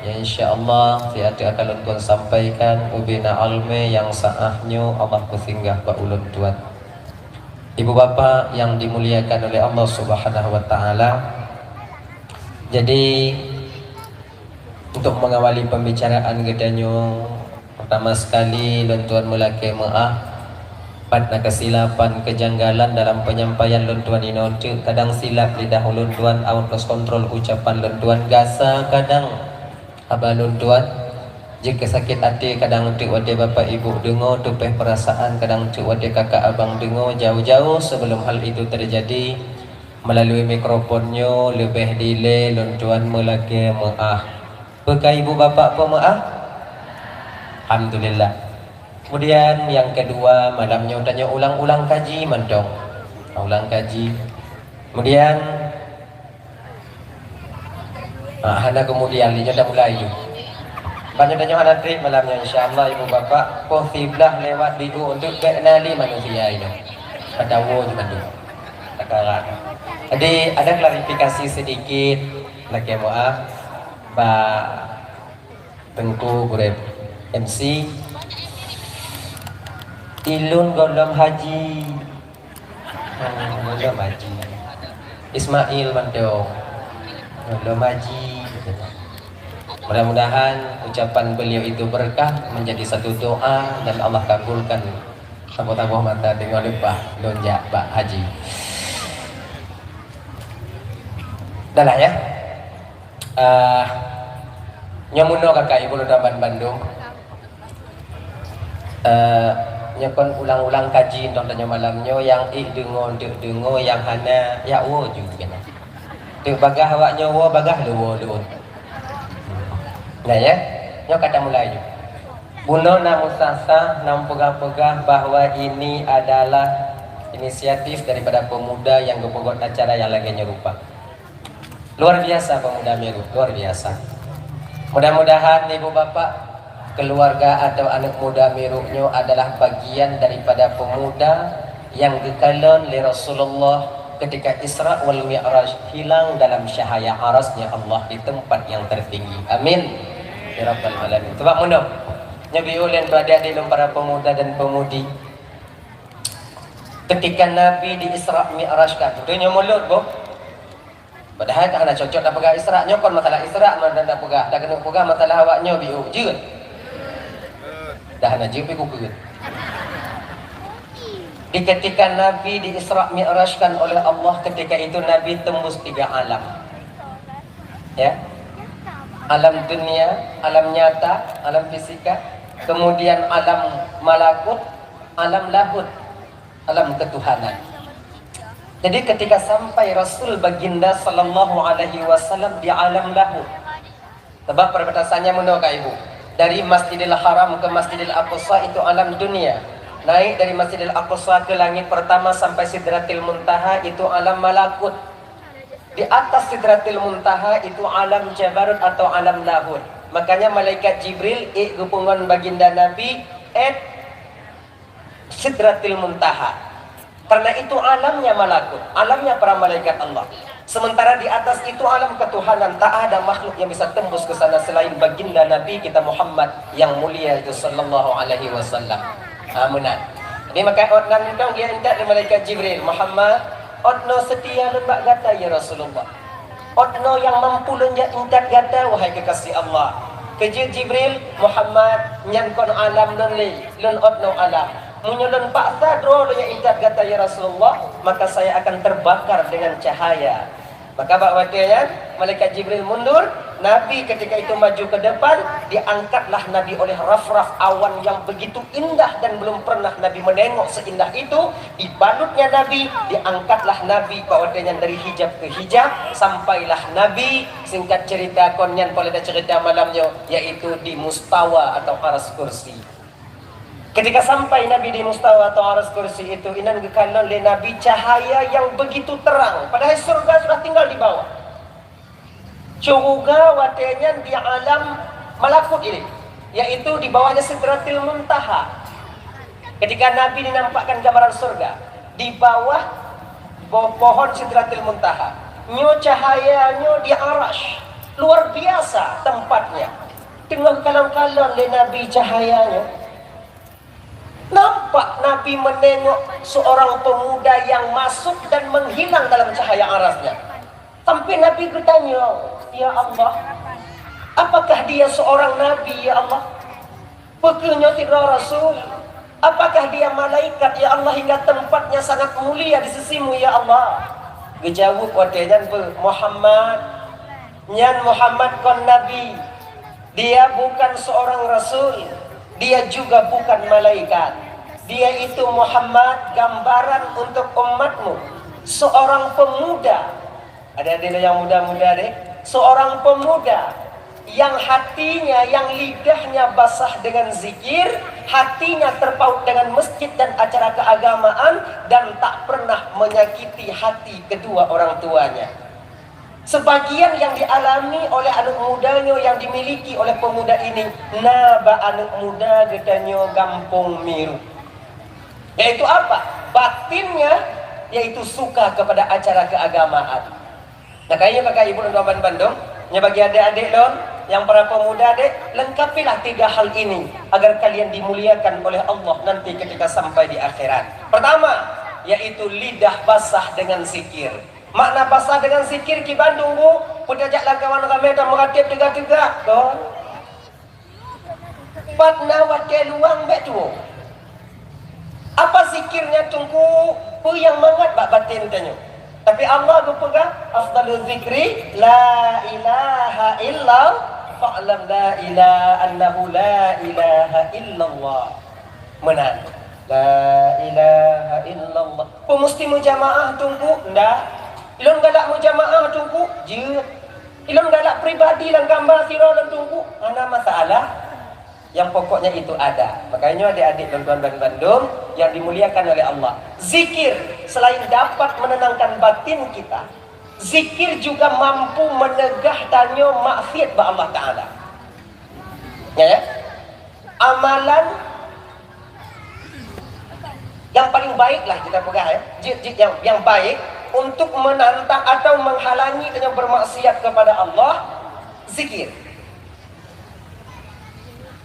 Ya insyaallah tiada akan tuan sampaikan ubina alme yang saahnya Allah bersinggah ke ulun tuan. Ibu bapa yang dimuliakan oleh Allah Subhanahu wa taala. Jadi untuk mengawali pembicaraan gedanyo, pertama sekali tuan melaki maaf pada kesilapan kejanggalan dalam penyampaian luntuan inontu. Kadang silap lidah luntuan out of control ucapan luntuan gasa, kadang abah luntuan jika sakit hati, kadang untuk wade bapak ibu dengo tupeh perasaan, kadang untuk wade kakak abang dengo jauh-jauh sebelum hal itu terjadi. Melalui mikrofonnya lebih delay luntuan melaki maaf. Bekai ibu bapak pemaaf, alhamdulillah. Kemudian yang kedua, malamnya tanya ulang-ulang kaji mantong, ulang kaji. Kemudian hana kemudian dia dah mulai. Banyak tanya hana trip malamnya insyaallah ibu bapak posiblah lewat bidu untuk kenali manusia ini. Pada wujud mandu. Sekarang. Jadi ada klarifikasi sedikit lagi maaf Pak Tengku Gurep MC Ilun golom haji, golom haji. Ismail manteo, golom haji. Mudah-mudahan ucapan beliau itu berkah menjadi satu doa dan Allah kabulkan. Tabuh-tabuh mata dengan lupa lonjak Pak Haji. Dah lah ya. Nyamuno kakak ibu Daban Bandung. Nyakon ulang-ulang kaji contohnya malamnya yang dengo yang hana ya wo juga nah. Tu bagah awaknya wo bagah lu. Nah ya, nyo kata mulai juga. Buno namusasa nam pegah-pegah bahwa ini adalah inisiatif daripada pemuda yang gepogot acara yang lagi nyerupa. Luar biasa pemuda Meru, luar biasa. Mudah-mudahan ibu bapak keluarga atau anak muda miruknya adalah bagian daripada pemuda yang dikalon oleh Rasulullah ketika Isra wal Mi'raj, hilang dalam cahaya arasnya Allah di tempat yang tertinggi. Amin ya rabbal alamin. Sebab mudah Nabi ulen berada di dalam para pemuda dan pemudi ketika Nabi di Isra Mi'raj kan dunia mulut boh. Padahal tak ada cocok dah pegang Isra nya kon masalah Isra mana dah pegang dah kena pegang masalah awaknya biu je. Dah nak jumpa kuku. Di ketika Nabi di Isra Mi'rajkan oleh Allah, ketika itu Nabi tembus 3 alam. Ya. Alam dunia, alam nyata, alam fisika, kemudian alam malakut, alam lahut, alam ketuhanan. Jadi ketika sampai Rasul baginda sallallahu alaihi wasallam di alam lahut. Sebab perbatasannya menurut ibu. Dari Masjidil Haram ke Masjidil Aqsa itu alam dunia. Naik dari Masjidil Aqsa ke langit pertama sampai Sidratil Muntaha itu alam malakut. Di atas Sidratil Muntaha itu alam Jabarut atau alam lahut. Makanya malaikat Jibril gupungan baginda Nabi Sidratil Muntaha. Karena itu alamnya malakut, alamnya para malaikat Allah. Sementara di atas itu alam ketuhanan, tak ada makhluk yang bisa tembus ke sana selain baginda Nabi kita Muhammad yang mulia itu sallallahu alaihi wasallam. Amunah. Ini maka otnan kau dia minta dari malaikat Jibril, Muhammad, otno setia lembak gata ya Rasulullah. Otno yang mampu lonjak intat gata wahai kekasih Allah. Keji Jibril, Muhammad nyankon alam lon otno alam. Menyelon paksa dro yang intat gata ya Rasulullah, maka saya akan terbakar dengan cahaya. Maka waktunya malaikat Jibril mundur, Nabi ketika itu maju ke depan, diangkatlah Nabi oleh raf-raf awan yang begitu indah dan belum pernah Nabi menengok seindah itu. Dibalutnya Nabi, diangkatlah Nabi waktunya dari hijab ke hijab, sampailah Nabi singkat cerita konyan pada cerita malamnya yaitu di mustawa atau aras kursi. Ketika sampai Nabi di mustawa atau aras kursi itu, inan gekalon oleh Nabi cahaya yang begitu terang. Padahal surga sudah tinggal di bawah. Surga watenya di alam malakut ini, yaitu di bawahnya Sidratil Muntaha. Ketika Nabi dinampakkan gambaran surga, di bawah pohon Sidratil Muntaha, nyo cahayanya di arash. Luar biasa tempatnya. Tengah kalang-kalang le Nabi cahayanya. Nampak Nabi menengok seorang pemuda yang masuk dan menghilang dalam cahaya arasnya. Sampai Nabi bertanya, "Ya Allah, apakah dia seorang Nabi, ya Allah? Pekernya tidak Rasul. Apakah dia malaikat, ya Allah, hingga tempatnya sangat mulia di sisimu, ya Allah?" Gejawab watanya Muhammad. Nyan Muhammad kon Nabi. Dia bukan seorang Rasul. Dia juga bukan malaikat. Dia itu Muhammad, gambaran untuk umatmu. Seorang pemuda. Ada yang muda-muda deh. Seorang pemuda yang hatinya, yang lidahnya basah dengan zikir, hatinya terpaut dengan masjid dan acara keagamaan, dan tak pernah menyakiti hati kedua orang tuanya. Sebagian yang dialami oleh anak mudanya yang dimiliki oleh pemuda ini, naba anak muda gedanya Gampung Miru. Yaitu apa? Batinnya yaitu suka kepada acara keagamaan. Nah, kayaknya kakak ibu dan Bandung, ya bagi adik-adik don, yang para pemuda dek, lengkapilah 3 hal ini agar kalian dimuliakan oleh Allah nanti ketika sampai di akhirat. Pertama, yaitu lidah basah dengan zikir. Makna basah dengan zikir ki Bandung bu, pedajak kawan ramai dan meratip tegak-tegak don. Patna wakil luang betu. Apa zikirnya tunggu pu yang mangat bak batin tanya. Tapi Allah berpegang afdalul zikri la ilaha illa fa'lam la ilaha annahu la ilaha illallah. Menang. La ilaha illallah. Pemusti mujamaah tunggu ndak. Ilon galak mujamaah tunggu je. Ilon galak pribadi lang gambar sira lang tunggu. Ana masalah. Yang pokoknya itu ada. Makanya adik-adik dan tuan-tuan Bandung yang dimuliakan oleh Allah. Zikir selain dapat menenangkan batin kita, zikir juga mampu menegah tanya maksiat ba Allah Ta'ala. Ya? Amalan yang paling baiklah kita pegang ya. Jid yang baik untuk menantang atau menghalangi dengan bermaksiat kepada Allah, zikir.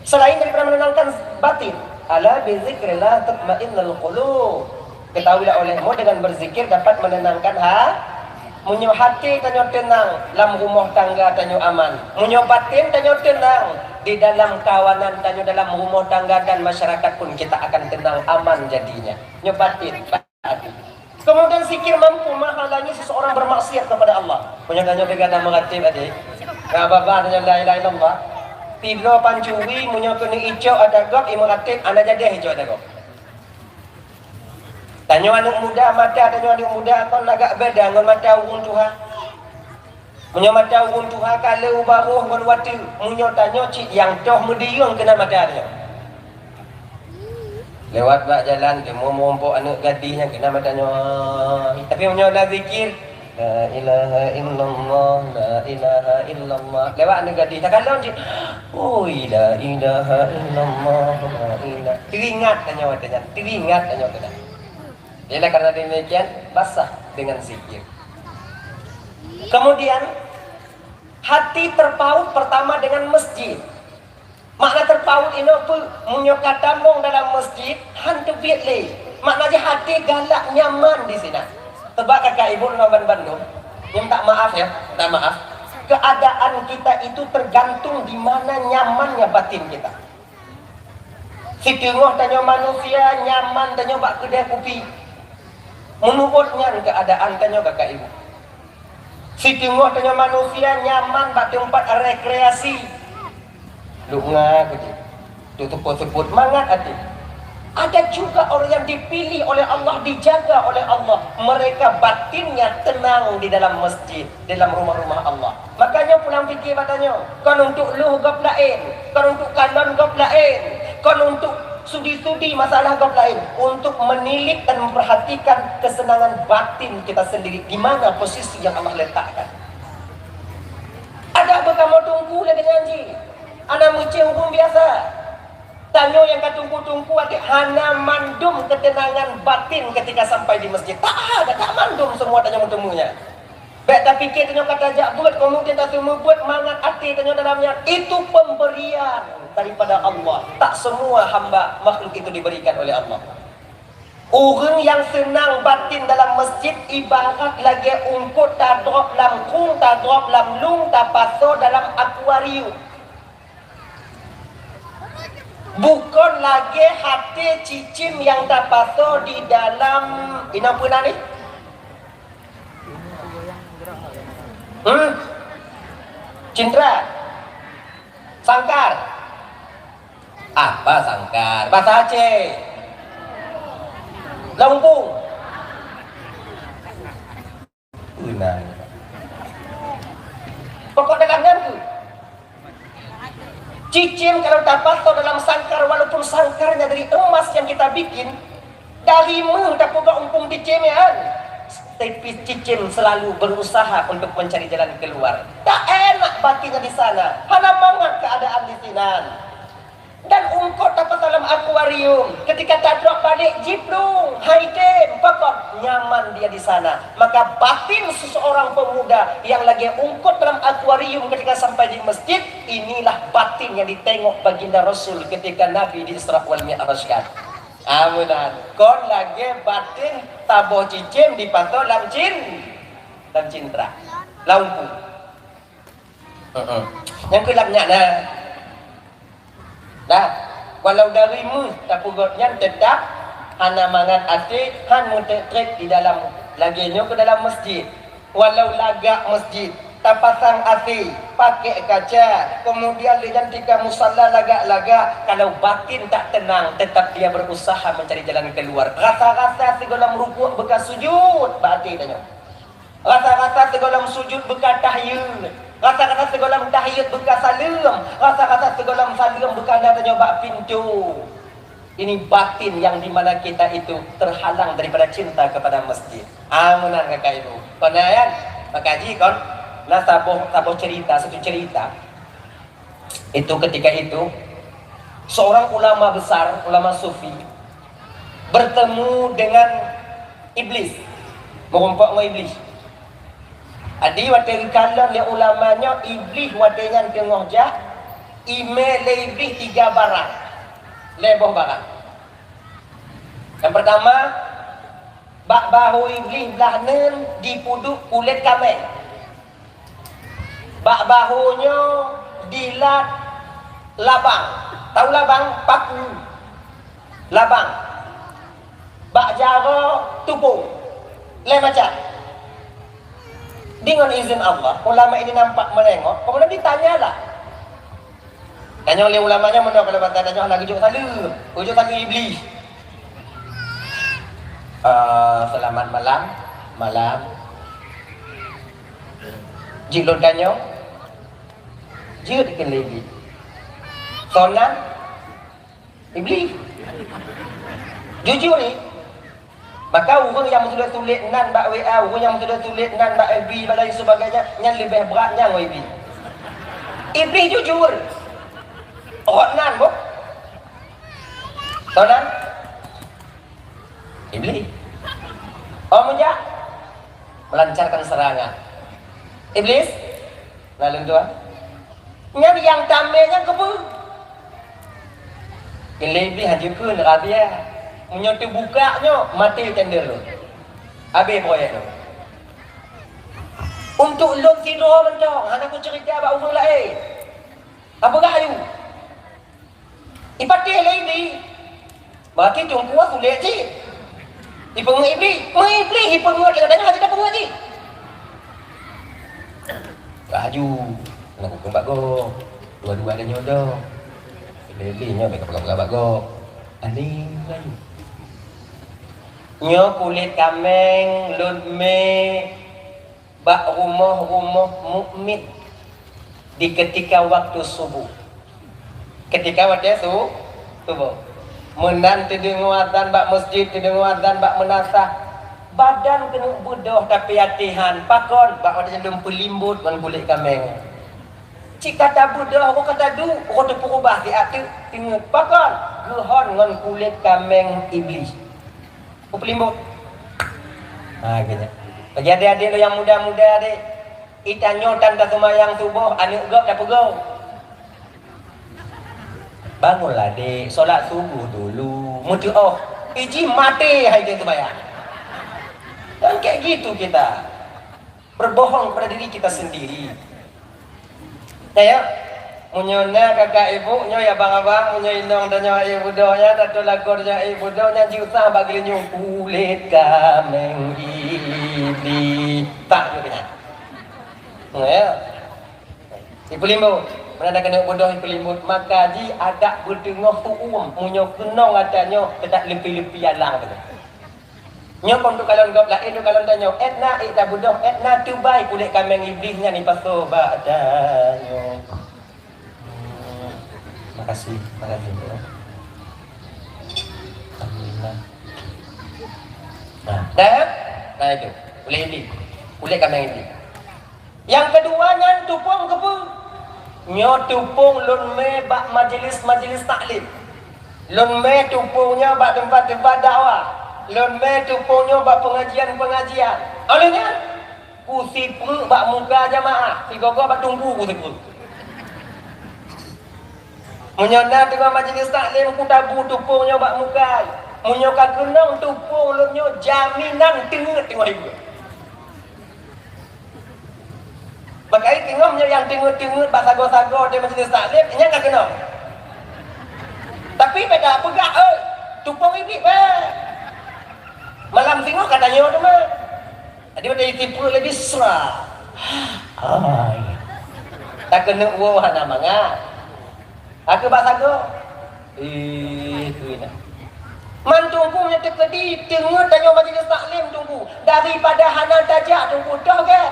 Selain daripada menenangkan batin, ala bizikrillah tatma'innul qulub. Ketahuilah olehmu dengan berzikir dapat menenangkan munyo hati tanyo tenang, dalam rumah tangga tanyo aman. Munyo batin tanyo tenang, di dalam kawanan tanyo, dalam rumah tangga dan masyarakat pun kita akan tenang, aman jadinya. Nyo batin. Kemudian zikir mampu menghalangi seseorang bermaksiat kepada Allah. Punya tanyo begana mengatib adik. Enggak apa-apa tanyo la ilaha illallah. Tidro pancuri munyo kini hijau ada gok imuratib anda jadi hijau ada gok. Tanyo anak muda mata tanyo anak muda kon agak beda ngon mata urun Tuhan. Munyo mata urun Tuhan kalau baruh ngon wati munyo tanyo cik yang toh mediung kena mata dia. Lewat bak jalan ke mompok anak gadisnya kena matanya. Tapi munyo dah zikir la ilaha illallah, la ilaha illallah. Lewat anak gadis tak kalau cik. Oh la ilaha illallah, la ilaha. Teringat tanya watanya, teringat tanya watanya. Ialah karena demikian basah dengan zikir. Kemudian hati terpaut pertama dengan masjid. Makna terpaut ini pun menyokat damong dalam masjid hantu biatli. Maknanya hati galak nyaman di sini. Tebak kakak ibu Naban Bandung. Minta maaf ya, minta maaf. Keadaan kita itu tergantung di mana nyamannya batin kita. Si tengok tanya manusia nyaman tanya bak kedai kopi. Menurutnya keadaan tanya kakak ibu. Si tengok tanya manusia nyaman bak tempat rekreasi. Lunga gitu. Tutup sebut mangat hati. Ada juga orang yang dipilih oleh Allah, dijaga oleh Allah. Mereka batinnya tenang di dalam masjid, di dalam rumah-rumah Allah. Makanya pulang fikir katanya, kan untuk luh gap lain, kan untuk kalon gap lain, kan untuk sudi-sudi masalah gap lain, untuk menilik dan memperhatikan kesenangan batin kita sendiri, di mana posisi yang Allah letakkan. Ada apa kamu tunggu dengan ji? Anak muci hukum biasa. Tanya yang katunggu-tunggu adik hana mandum ketenangan batin ketika sampai di masjid. Tak ada, tak mandum semua tanya temunya. Baik tak fikir tanya kata jak buat, kemudian tak semua buat mangat hati tanya dalamnya. Itu pemberian daripada Allah. Tak semua hamba makhluk itu diberikan oleh Allah. Orang yang senang batin dalam masjid ibarat lagi ungkut tak drop lam kung, tak drop lam lung, tak paso dalam akuarium. Bukan lagi hati cicim yang tak paso di dalam ini apa ni? Cindra, sangkar. Apa sangkar? Bahasa Aceh. Lampung. Benar. Pokok dagangan tu. Cicim kalau dapat atau dalam sangkar, walaupun sangkarnya dari emas yang kita bikin, dari tak pokok umpung cicim ya. Tapi cicim selalu berusaha untuk mencari jalan keluar. Tak enak batinnya di sana. Hana mangat keadaan di sini. Dan ungkot dapat dalam akuarium. Ketika tak drop balik, jiplung, haidem, pokok nyaman dia di sana. Maka batin seseorang pemuda yang lagi ungkot dalam akuarium ketika sampai di masjid, inilah batin yang ditengok baginda Rasul ketika Nabi di Isra wal Mi'rajkan. Amunan, kon lagi batin taboh cicim dipantau dalam cintra, lampu. Yang kelapnya dah, walau darimu tak pugotnya tetap hana mangan hati han mutek di dalam laginya ke dalam masjid. Walau lagak masjid tak pasang hati, pakai kaca, kemudian lihat tika musalla lagak-lagak, kalau batin tak tenang, tetap dia berusaha mencari jalan keluar. Rasa-rasa segolam rukuk bekas sujud, batin tanya. Rasa-rasa segolam sujud bekas tahyul, rasa-rasa segolam tahyul bekas salam, rasa-rasa segolam salam bekas tanya bak pintu. Ini batin yang dimana kita itu terhalang daripada cinta kepada masjid. Amunan kakak ibu. Konayan, makaji kon. Nah, taboh cerita, satu cerita. Itu ketika itu seorang ulama besar, ulama sufi bertemu dengan iblis. Merompak dengan iblis. Adi waktu kalah le ulamanya iblis watengan tengah jah. Email le iblis 3 barang. Leboh barang. Yang pertama, bak bahu iblis belah nen dipuduk kulit kamel. Bak bahunya dilat labang. Tahu labang? Paku. Labang. Bak jara tupung. Lain macam. Dengan izin Allah, ulama ini nampak menengok, kemudian ditanyalah. Tanya oleh ulamanya mana kalau baca tanya lagi ujuk salu iblis. Selamat malam. Jilun tanya. Jika diken lagi sonan iblis jujur ni, maka orang yang sudah tulis nan bak WA, orang yang sudah tulis nan bak FB dan lain sebagainya, yang lebih beratnya iblis jujur orang nan bu sonan iblis menjak melancarkan serangan iblis lalu tuan nyari yang tamenya kebun. Lebih hancurkan rabia. Menyotu bukanya mati tender lu. Habis proyek lu. Untuk lu tidur bencong, anak aku cerita abang orang lain. Apa gayu? Ipatih lagi. Mati tunggu aku lihat cik. Ipeng iblis, ipeng dia tanya hati dah pengat ni. Baju nak hukum bago, dua-dua ada nyodoh. Lebihnya mereka pegang bago. Aning lagi. Nyo kulit kameng, ludme, bak rumah mukmin di ketika waktu subuh. Ketika waktu subuh. Menan tidung adzan bak masjid, tidung adzan bak menasah. Badan kena budoh tapi hatihan pakon bak ada dalam pelimbut dengan kulit kameng. Cik kata budoh, aku kata du, aku tu perubah di hati ingat pakon gehon dengan kulit kameng iblis. Aku pelimbut. Gini. Bagi adik-adik lo yang muda-muda adik, itanyo tanda semayang subuh, anik gak dah pegau. Bangunlah adik, solat subuh dulu. Mutu oh, iji mati hai dia sembayang. Dan kayak gitu kita berbohong pada diri kita sendiri. Ya, munyona kakak ibu, nyo ya bang-abang, munyo indong dan nyo ibu donya, datu lagu nyo ibu donya, jiusah bagi nyo kulit kameng ini. Tak juga. Ya, ibu limbu, mana kena bodoh ibu limbu, maka ji ada berdengah munyo kenong adanya, tidak lebih-lebih alang tu. Nyo pun tu kalau ngop lain tu kalau tanya etna ita budoh etna tu baik kulit kameng iblisnya ni paso badanyo. Makasih. Alhamdulillah. Nah itu kulit iblis. Kulit kameng iblis. Yang keduanya tupung kepu. Nyo tupung lun me bak majlis taklim. Lun me tupungnya bak tempat-tempat dakwah. Lon me tupungnya bak pengajian. Olehnya kusi pun bak muka jamaah. Si gogo bak tunggu kusi pun. Menyona dengan majlis taklim ku tabu tupungnya bak muka. Menyoka kenang tupung lonyo jaminan tengah ibu. Bagai tengahnya yang tengah bak sago-sago di majlis taklim nya enggak kenang. Tapi beda pegak tupung ini malam tengok katanya tu mah. Dia dah tipu lebih serah. Tak kena uang hana manga. Aku basago. Itu ina. Mantungku nya tekedi tengok tanya majlis taklim tunggu. Daripada hana tajak tunggu dah ke?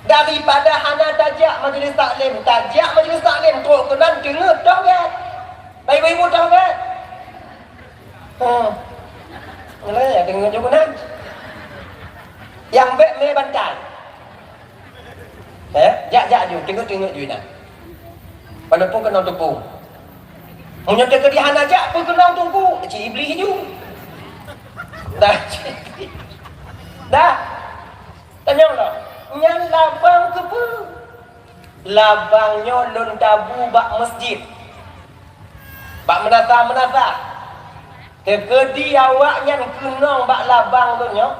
Daripada hana tajak majlis taklim teruk kenan tengok dah ke? Baik-baik dah ke? Mulai ya tengok juga nan. Yang baik me bantai. Jak ju tengok ju nak. Walaupun kena tepung. Punya teka di hana jak pun kena tunggu. Cik iblis ju. Dah. Tanya lah. Yang labang ke apa? Labangnya lon tabu bak masjid. Bak menasa. Kekedi awaknya kenang bak labang tu nyo.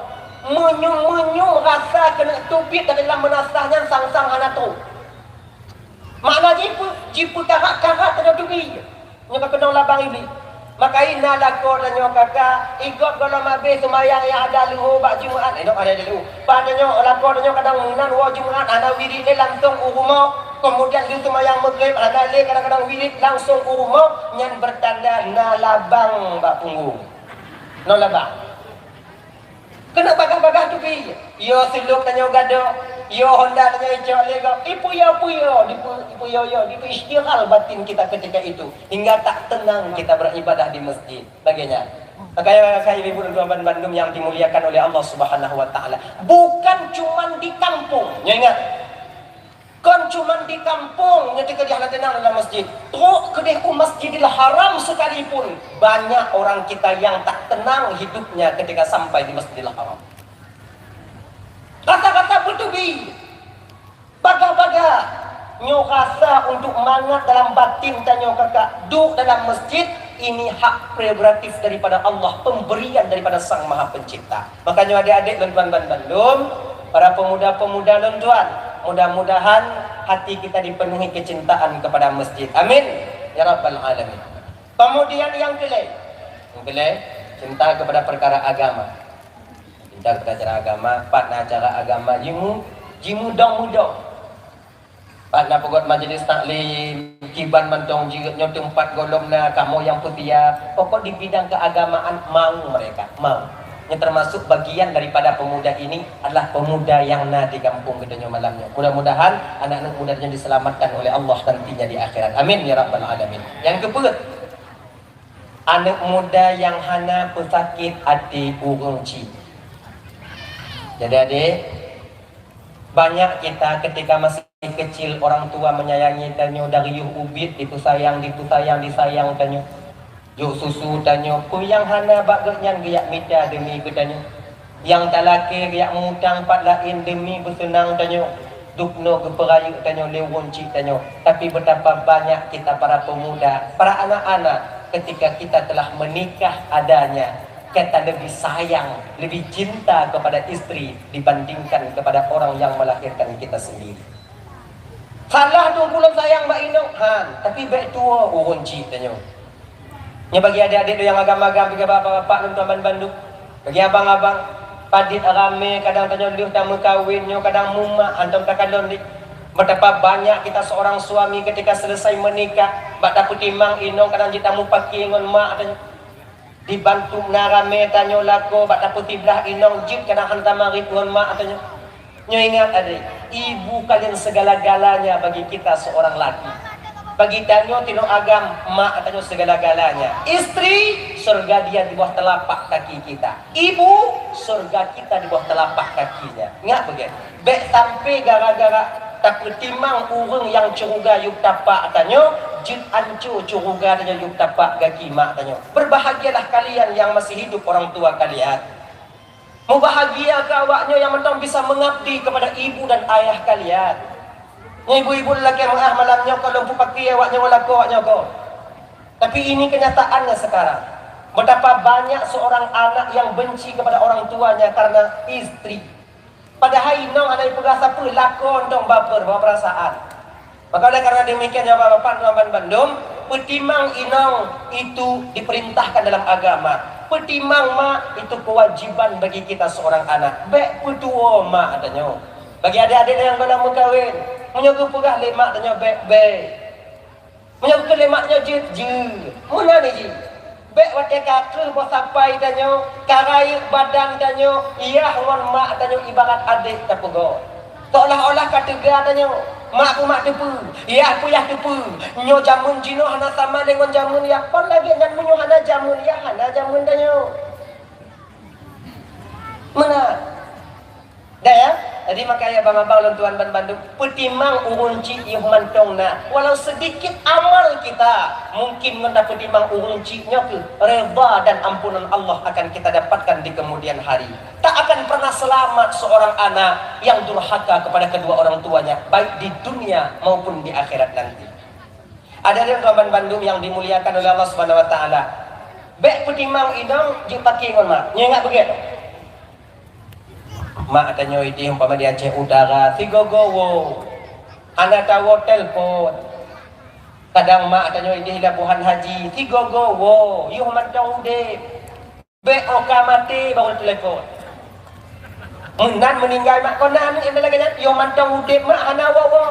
Menyung rasa kena tupit dalam menasahnya sang-sang hana tu. Makna jipu karat ada tubi. Nyo kenang labang ini. Maka ina lako dan nyo kakak ikut kalau mabih semayang yang ada luhu bak Jumaat. Dok ada luhu. Padanya lako dan nyo kadang nan wa Jumaat ana wirid ni langsung rumah. Kemudian di semayang maghrib ada le kadang-kadang wirid langsung ke rumah yang bertanda na labang bak punggung. No labang. Kena bagah-bagah tu pi. Yo siluk tanya gado, yo Honda tanya icok lego. Ipu yo, dipu istighal batin kita ketika itu hingga tak tenang kita beribadah di masjid. Bagaimana? Makanya saya ibu dan tuan Bandung yang dimuliakan oleh Allah Subhanahu wa taala, bukan cuma di kampung. Ingat. Kan cuma di kampung ketika dia tenang dalam masjid. Teruk kedehku Masjidil Haram sekalipun banyak orang kita yang tak tenang hidupnya ketika sampai di Masjidil Haram. Kata-kata bertubi, baga-baga, nyo rasa untuk mangat dalam batin tanya kakak, duduk dalam masjid ini hak prerogatif daripada Allah, pemberian daripada Sang Maha Pencipta. Makanya adik-adik dan tuan-tuan Bandung, para pemuda-pemuda dan tuan, mudah-mudahan hati kita dipenuhi kecintaan kepada masjid. Amin ya rabbal alamin. Kemudian yang kedua, cinta kepada perkara agama. Cinta kepada acara agama, partner acara agama jimu dong. Partner pegot majlis taklim, kiban mantong jiratnya tempat golongna kamu yang putiap. Pokok di bidang keagamaan mau mereka, mau. Yang termasuk bagian daripada pemuda ini adalah pemuda yang di kampung gedenya malamnya. Mudah-mudahan anak-anak mudanya diselamatkan oleh Allah nantinya di akhirat. Amin ya rabbal alamin. Yang kedua, anak muda yang hana pesakit hati urungci. Jadi adik, banyak kita ketika masih kecil orang tua menyayangi tanyo dari yuh ubit disayang tanyo. Yuk susu tanyo pun yang hana bagak yang giyak mita demi kedanyo. Yang talaki yang mengutang pat lain demi bersenang tanyo dukno geperayu tanyo lewonci tanyo. Tapi betapa banyak kita para pemuda, para anak-anak ketika kita telah menikah adanya, kita lebih sayang, lebih cinta kepada istri dibandingkan kepada orang yang melahirkan kita sendiri. Salah tu pulang sayang Mbak Ino, tapi baik tua urunci tanyo. Nya bagi adik-adik yang agama-agama bagi bapak-bapak nonton Bandung, bagi abang-abang padit rame kadang tanyo liu tamu kawinnya kadang mumak antum takalon di betapa banyak kita seorang suami ketika selesai menikah bak dapat timang inong kadang ditamu paki ngon mak tanyo dibantu narame tanyo lako bak dapat tiblah inong jip kadang hantar marit ngon mak tanyo. Nyo ingat adik, ibu kalian segala-galanya bagi kita seorang laki. Bagi tanyo tino agam mak tanyo segala-galanya. Istri surga dia di bawah telapak kaki kita. Ibu surga kita di bawah telapak kakinya. Ingat begitu. Baik sampai gara-gara tak timang urang yang curuga yuk tapak tanyo jin ancu curuga tanyo yuk tapak kaki mak tanyo. Berbahagialah kalian yang masih hidup orang tua kalian. Mau bahagia ke awaknya yang mentang bisa mengabdi kepada ibu dan ayah kalian. Ibu-ibu lelaki yang malamnya kalau pakai awaknya walako awaknya ko. Tapi ini kenyataannya sekarang. Betapa banyak seorang anak yang benci kepada orang tuanya karena istri. Padahal inong ada perasa pun lakon dong baper bawa perasaan. Maka oleh karena demikian ya bapak Bapak Bandung, petimang inong itu diperintahkan dalam agama. Petimang mak itu kewajiban bagi kita seorang anak. Baik putua mak adanya. Bagi adik-adik yang belum berkahwin, menyogo pegah lemak tanya baik-baik. Menyogo lemaknya je. Mana ni je? Baik wate kaki bos sampai tanya, karai badan tanya, iya ngon mak tanya ibarat adik tapego. Seolah-olah kata ga tanya, mak ku mak tepu, iya ku ya tepu. Nyo jamun jino hana sama dengan jamun ya pon lagi ngan munyo hana jamun ya hana jamun tanya. Mana? Dah ya? Jadi makanya abang-abang tuan Bandung petimang urunci ieu mantongna walau sedikit amal kita mungkin mendapat timang uruncinya ke redha dan ampunan Allah akan kita dapatkan di kemudian hari. Tak akan pernah selamat seorang anak yang durhaka kepada kedua orang tuanya baik di dunia maupun di akhirat nanti. Ada yang tuan Bandung yang dimuliakan oleh Allah Subhanahu wa taala. Baik petimang idong jipaki ngon mak. Nya ingat begitu. Mak tanya itu umpama di Aceh Utara si gogowo anak tahu telpon kadang mak tanya itu labuhan haji si gogowo yuh mantau de oka mati baru telepon menan meninggal mak konan ini lagi yuh mantau de mak hana wawo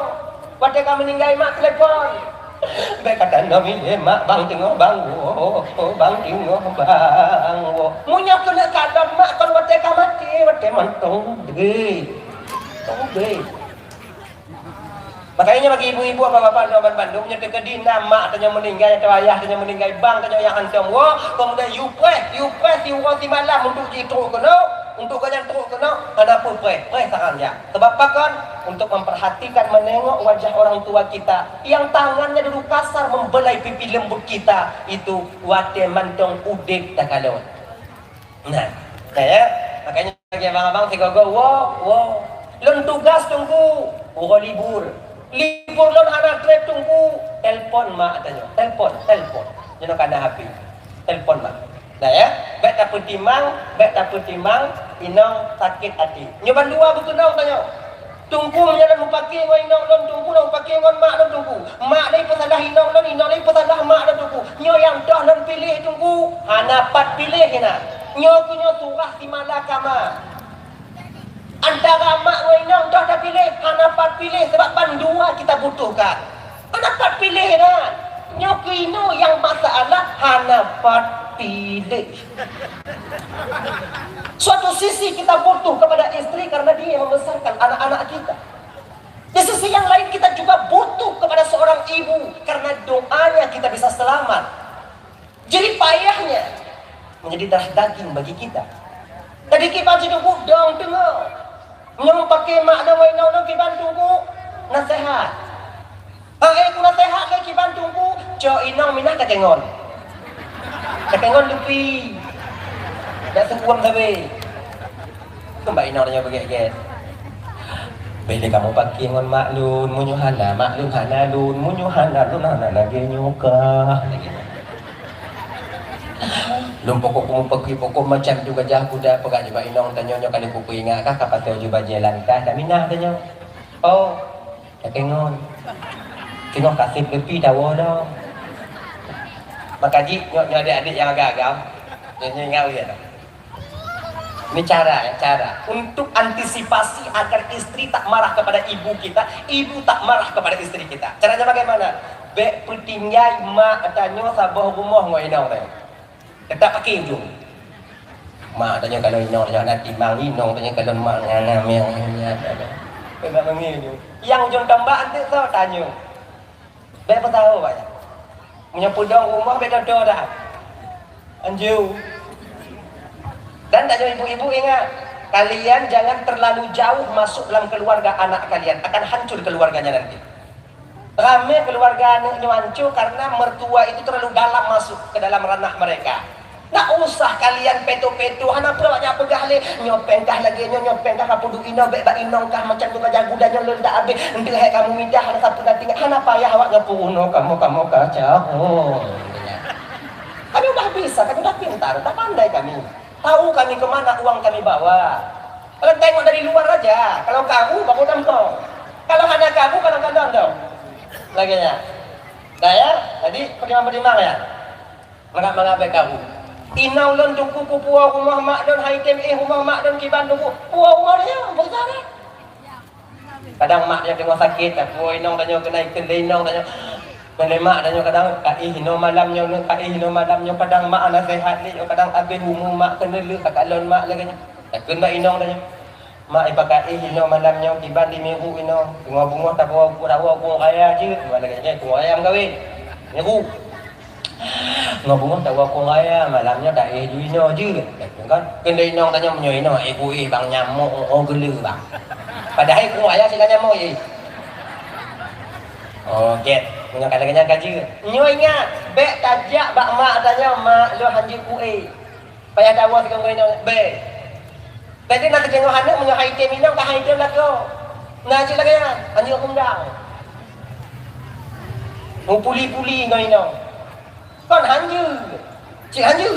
wadaka meninggal mak telepon baik kata nabi mak bang tengok bang bang tengok bang munya kena kadang mak kon wadaka mati wadaka mantau de makanya bagi ibu-ibu apa-apa di Bandung nya tegedi nama tanya meninggal atau ayah tanya meninggal bang tanya yang hantam wo kemudian yupres si orang si malam untuk itu kena untuk kalian teruk kena ada apa pre sarannya sebab apa kan untuk memperhatikan menengok wajah orang tua kita yang tangannya dulu kasar membelai pipi lembut kita itu wate mantong udek tak kalau nah ya makanya bagi abang-abang si gogo wo lon tugas tunggu libur lon anak trip tunggu telpon mak tanya telpon jangan kena HP telpon mak dah ya baik tak timang inong sakit hati nyoban dua betul nong tanya tunggu menyalan mupaki ngoi inong lon tunggu lon paki ngon mak lon tunggu mak lai pesalah inong lai pesalah mak lon tunggu nyo yang dah lon pilih tunggu hanapat pilih kena nyo surah si malakama antara mak ngoinong dah pilih hanapat pilih sebab bandua kita butuhkan hanapat pilih dah nyokino yang masalah hanapat pilih suatu sisi kita butuh kepada istri karena dia yang membesarkan anak-anak kita di sisi yang lain kita juga butuh kepada seorang ibu karena doanya kita bisa selamat jadi payahnya menjadi darah daging bagi kita tadi kita jadi budang tengok nyong pakai mak na way na kiban tunggu nasihat. Ku nasihat kay kiban tunggu jo inong minah kakengon. Kakengon lupi. Dak sukuam sabe. Mbak Inornya begitu. Bila kamu pakai ngon maklun, munyuhana maklun hana lun, munyuhana lun hana lagi nyuka. Lum pokok kamu pakai pokok macam juga jah kuda pegang juga inong tanyo kali kuku ingat kah kapat tahu juga jalan kah dah minah tanyo. Oh, tak kengon. Tengok kasih lebih dawa dah. Maka ji nyok adik-adik yang agak-agak, nyo ngau ya dah. Ini cara untuk antisipasi agar istri tak marah kepada ibu kita, ibu tak marah kepada istri kita. Caranya bagaimana? Bek putinggai mak tanyo sabah rumah ngoi inong teh. Tetap pakai ujung. Mak tanya kalau inong tanya nanti mang inong tanya kalau mak ngana yang memang mengilu. Yang ujung tambah nanti tahu tanya. Bek apa tahu banyak. Punya pudong rumah beda dah. Anju. Dan tanya ibu-ibu ingat, kalian jangan terlalu jauh masuk dalam keluarga anak kalian, akan hancur keluarganya nanti. Rame keluarga anaknya hancur karena mertua itu terlalu dalam masuk ke dalam ranah mereka. Nak usah kalian peto-peto, hana pelaknya pegah le, nyopengkah lagi nyopengkah kapu du ino bek inongkah macam tu jago dan nyolol dak abe, nanti hai kamu minta hana satu dah tinggal, hana payah awak ngapuno kamu kacau. Kami udah bisa, kami udah pintar, udah pandai kami. Tahu kami kemana uang kami bawa. Kalau tengok dari luar aja. Kalau kamu, baku dampong. Kalau hanya kamu, kadang-kadang dong. Lagi ya. Nah ya, tadi pertimbangan ya. Mengapa kamu? Inau lon tuku puau rumah mak don haitem rumah mak don kiban tuku puau rumah dia besar. Kadang mak dia tengok sakit, puau inong tanya kena ikan inong tanya. Mak tanya kadang hino malamnya kadang mak anak sehat ni kadang abis umum mak kena lu takalon mak lagi takun mak inong tanya mak ipakai hino malamnya tiban di minggu ino bunga-bunga tak bawa bunga kaya je lagi bunga ayam kawin minggu bunga tak bawa bunga kaya malamnya tak ino je kan kena inong tanya menyo ino ibu bang nyamuk gelu bang padahal bunga ayam sila nyamuk je. Oh, get. Punya kadang-kadang kaji. Nyo ingat, bek tajak bak mak tanya mak lu hanji kuih. Payah dawa sekong kena bek. Tadi nak tengok anak punya haitem minum ka haitem lah kau. Ngaji lagi ya, hanji kundang. Mau puli-puli kau ini. Kon hanji. Cik hanji.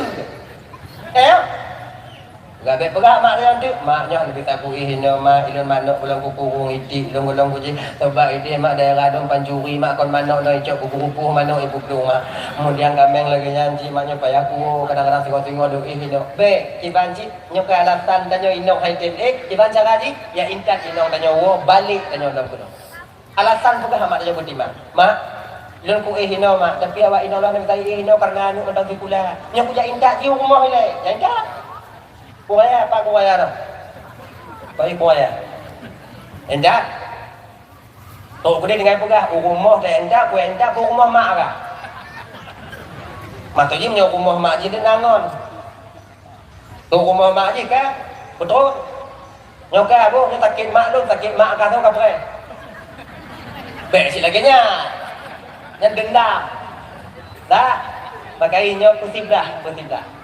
Gabe pegak mak dia tu, maknya lebih tak kuih hino mak ilun manok pulang kukurung itik long-long kuji tebak ide mak daerah dong pancuri mak kon manok no icok kuku-kuku manok ibu plung mak kemudian gameng lagi nyanci maknya payah ku kadang-kadang singo-singo do hino be cibanci nyok alasan tanyo inok haitem ciban caraji ya intan inok tanyo wo balik tanyo dong kuno alasan pegak mak tanyo butimang mak ilun kuih hino mak tapi awak inok lah nak tai hino karena anu ndang dikula nyok ya intan di rumah ile ya intan kuaya apa kuaya no? Baik kuaya. Endak. Tok gede dengan pegah rumah dan endak ku endak ku rumah mak kah? Mak tu je punya rumah mak je nangon. Tu rumah mak je kah? Betul. Nyoka bu ni sakit mak lu sakit mak kah tu kapre. Bek si lagi nya. Yang dendam. Dah. Pakai inyo pusiblah.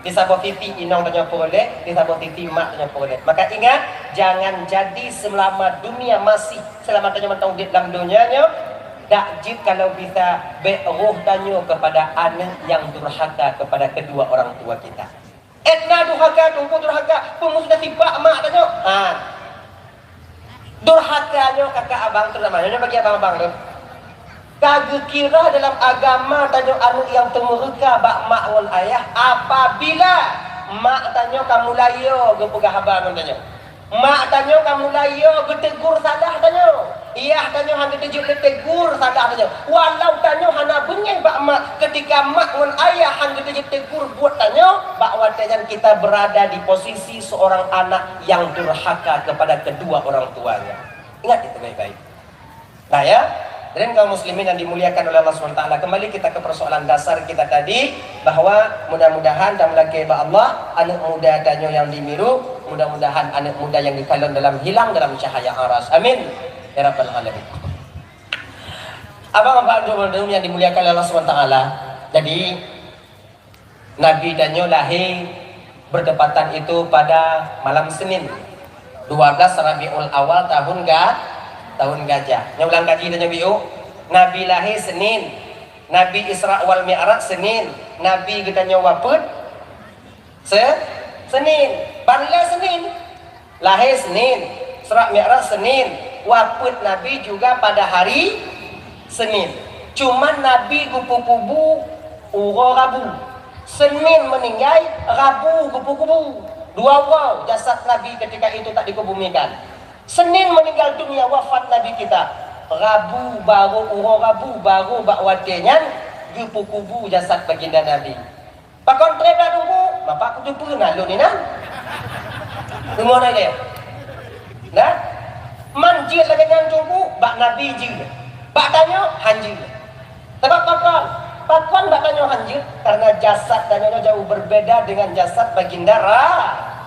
Di sabot titi inong tanya boleh, di sabot titi mak tanya boleh. Maka ingat, jangan jadi selama dunia masih selama tanya mentang di dalam dunianya. Tak jid kalau bisa beruh tanya kepada anak yang durhaka kepada kedua orang tua kita. Etna durhaka, tumpu durhaka, pemusnah sifat mak tanya. Durhakanya kakak abang tu namanya bagi abang-abang tu. Kagak kira dalam agama tanya anu yang temurka bak mak ngon ayah apabila mak tanya kamu layo ge pegah abang tanya mak tanya kamu layo ge tegur salah tanya iya tanya hang tejuk tegur salah tanya walau tanya hana bengeh bak mak ketika mak ngon ayah hang tejuk tegur buat tanya bak wadanyan kita berada di posisi seorang anak yang durhaka kepada kedua orang tuanya. Ingat itu baik-baik. Nah ya, dan kaum muslimin yang dimuliakan oleh Allah SWT, kembali kita ke persoalan dasar kita tadi, bahwa mudah-mudahan dan melaki Allah anak muda danyo yang dimiru, mudah-mudahan anak muda yang dikalon dalam hilang dalam cahaya aras. Amin ya rabbal alamin. Abang-abang yang dimuliakan oleh Allah SWT, jadi Nabi danyo lahir berdepatan itu pada malam Senin. 12 Rabiul Awal tahun gajah. Nyulang kaji tanya biu. Nabi lahir Senin, Nabi Isra wal Mi'raj Senin, Nabi kita nyawaput Senin, banla Senin, lahir Senin, Isra Mi'raj Senin, waput Nabi juga pada hari Senin. Cuman Nabi kupu-kupu Rabu. Senin meninggal, Rabu kupu-kupu. Dua wow jasad Nabi ketika itu tak dikebumikan. Senin meninggal dunia, wafat Nabi kita. Rabu baru Rabu baru bakwadenya kupu-kupu jasad baginda Nabi. Pak kontre dah tunggu, bapak aku jumpa lalu ni nah. Tunggu nak dia. Nah, manjil lagi dengan tunggu, bak Nabi je. Bak tanya hanjil. Sebab pakon bak tanya hanjil karena jasad tanya jauh berbeda dengan jasad baginda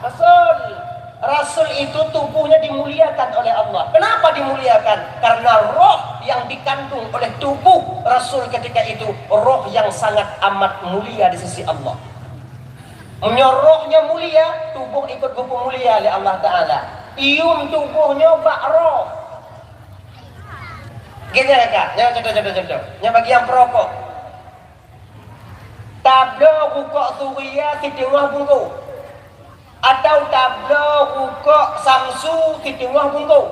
Rasul. Rasul itu tubuhnya dimuliakan oleh Allah. Kenapa dimuliakan? Karena roh yang dikandung oleh tubuh Rasul ketika itu roh yang sangat amat mulia di sisi Allah. Rohnya mulia, tubuh ikut gupu mulia oleh Allah Ta'ala. Ium tubuhnya bak roh. Gini ya kak, contoh. Yang bagi yang perokok. Tablo rukuk suria di tengah bungku. Atau tablo rukuk samsu di tengah bungku.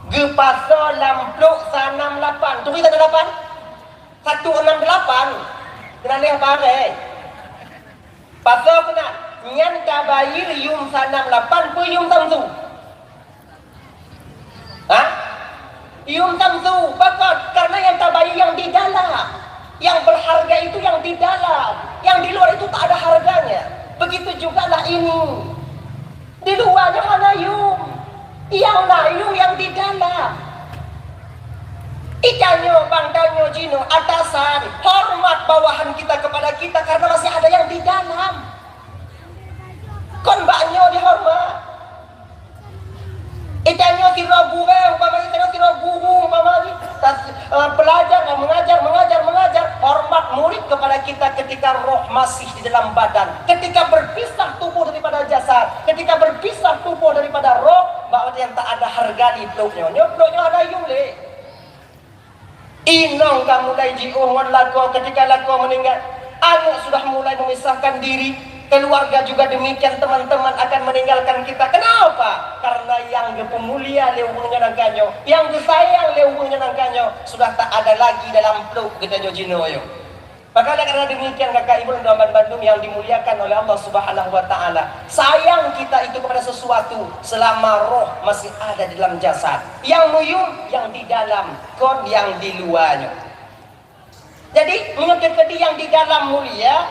Gepasa lampluk sanam 8. Tunggu sana 8. 168. Kena lihat barang. Pasal kena nyan kabayir yum sanam 8 pe yum samsu. Hah? Yum samsu. Bakal karena yang tabayir yang di dalam. Yang berharga itu yang di dalam. Yang di luar itu tak ada harganya. Begitu juga lah ini. Di luarnya mana yum? Yang layu yang di dalam. Ikanyo, bangdanyo, jino, atasan, hormat bawahan kita kepada kita karena masih ada yang di dalam. Kon banyo dihormat. Ikanyo tiro guru, umpamanya ikanyo tiro guru, umpamanya pelajar mengajar, hormat murid kepada kita ketika roh masih di dalam badan, ketika berpisah tubuh daripada jasad, ketika berpisah tubuh daripada roh, bahwa yang tak ada harga di peluknya ada yule. Inong kamu mulai jiuhwan lako ketika lako meninggal, anak sudah mulai memisahkan diri, keluarga juga demikian, teman-teman akan meninggalkan kita. Kenapa? Karena yang pemulia lewungnya nangkanyo, yang disayang lewungnya nangkanyo sudah tak ada lagi dalam peluk kita jojinoyo. Maka karena demikian kakak ibu dan Bandung yang dimuliakan oleh Allah Subhanahu wa Ta'ala, sayang kita itu kepada sesuatu selama roh masih ada di dalam jasad. Yang muyum yang di dalam, kon yang di luarnya. Jadi menurut yang di dalam mulia,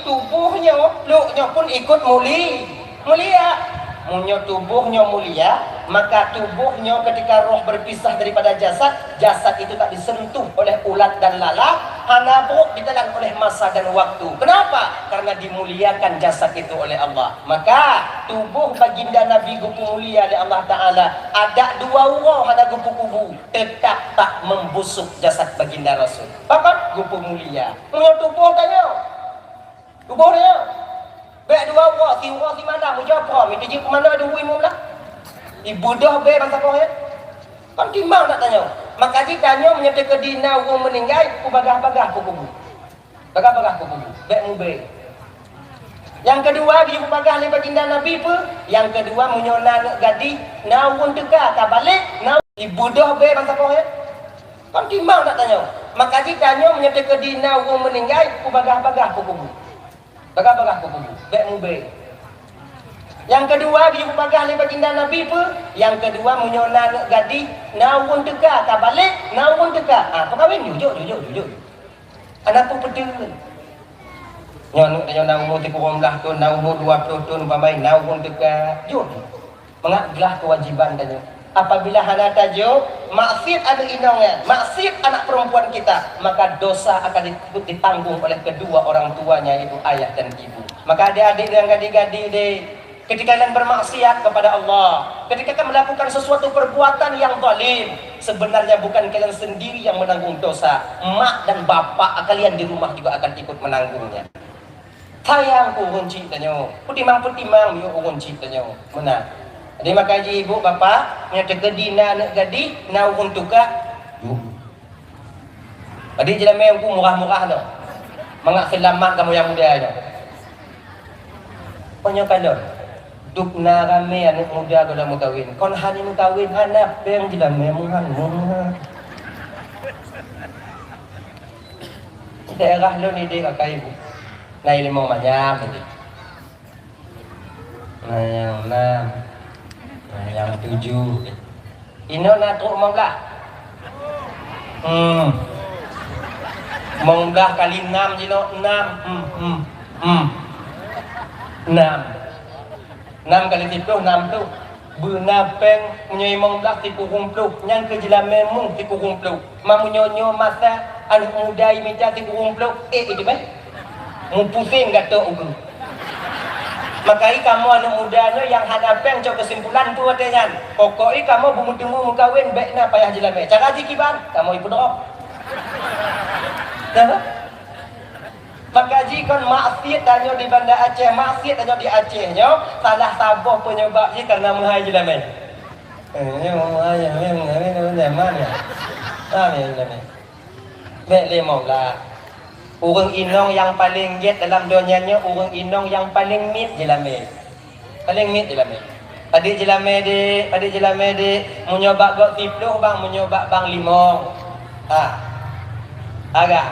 tubuhnya, luknya pun ikut mulia. Munyo tubuhnya mulia, maka tubuhnya ketika roh berpisah daripada jasad, jasad itu tak disentuh oleh ulat dan lalat, hanabuk ditelan oleh masa dan waktu. Kenapa? Karena dimuliakan jasad itu oleh Allah. Maka tubuh baginda Nabi gupu mulia oleh Allah Ta'ala, ada dua orang ada gupu kubu, tetap tak membusuk jasad baginda Rasul. Bahkan gupu mulia. Munyo tubuh tanya, tubuhnya. Baik dua orang, si mana mujabra, minta je ke mana ada huim lah. Ibu dah baik bangsa kau ya. Kan timbang nak tanya. Maka dia tanya menyatakan dina orang meninggal, ku bagah-bagah ku kubu. Bagah-bagah ku kubu. Baik mu baik. Yang kedua dia bagah le baginda Nabi pe, yang kedua menyola nak gadi, naun teka tak balik, ibu dah baik bangsa kau ya. Kan timbang nak tanya. Maka dia tanya menyatakan dina orang meninggal, ku bagah-bagah ku kubu. Bagah-bagah ku kubu. Baik mu baik. Yang kedua dia bagah le baginda Nabi pe, yang kedua menyola nak gadi, naun teka tak balik, naun teka. Ah, pakawin jujur. Anak pun pedul. Nyon nak umur 30 tahun, nak umur 20 tahun umpamai, naun teka. Jujur. Mengatlah kewajiban tanya. Apabila hana tajo maksiat ada inongnya, maksiat anak perempuan kita, maka dosa akan ditanggung oleh kedua orang tuanya, yaitu ayah dan ibu. Maka adik-adik dan gadis-gadis ketika kalian bermaksiat kepada Allah, ketika kalian melakukan sesuatu perbuatan yang zalim, sebenarnya bukan kalian sendiri yang menanggung dosa, mak dan bapak kalian di rumah juga akan ikut menanggungnya. Sayang ku kunci tanya, putimang yuk kunci tanya, mana? Ada makaji ibu bapa, nya tegedi na nak gadi, na untuk ka. Tadi jelas memang murah-murah tu. Mangak selamat kamu yang muda tu. Punya kalon. Duk na rame anak muda kalau mau kahwin. Kon hani mau kahwin anak yang jelas memang murah. Daerah lo ni dia kakak ibu. Nai limau banyak tadi. Nah yang 6. Nah yang 7. Ino na truk 15. Mengdah kali 6 je no 6 6 kali 10 6 tu Bernapeng menyoi mengdah tipu kumpul yang kejelah memang tipu kumpul mamunyonyo masa anak muda meja tipu kumpul itu meh mu pusing kata ugu makai kamu anak muda no yang hadapeng cok kesimpulan tu katanya pokoknya kamu bumutemu mukawin baik na payah jelah meh cara jikiban kamu ibu drop. Pakaji kon maksiat danyo di Banda Aceh, maksiat danyo di Aceh nyo, salah sabuh penyebab je karena menghai je lamai. Menghai zaman ya. Bek lemau lah. Orang inong yang paling jet dalam dunianya, orang inong yang paling mit je lamai. Paling mit je lamai. Adik je lamai de, menyoba gok 10 bang, menyoba bang 5. Agak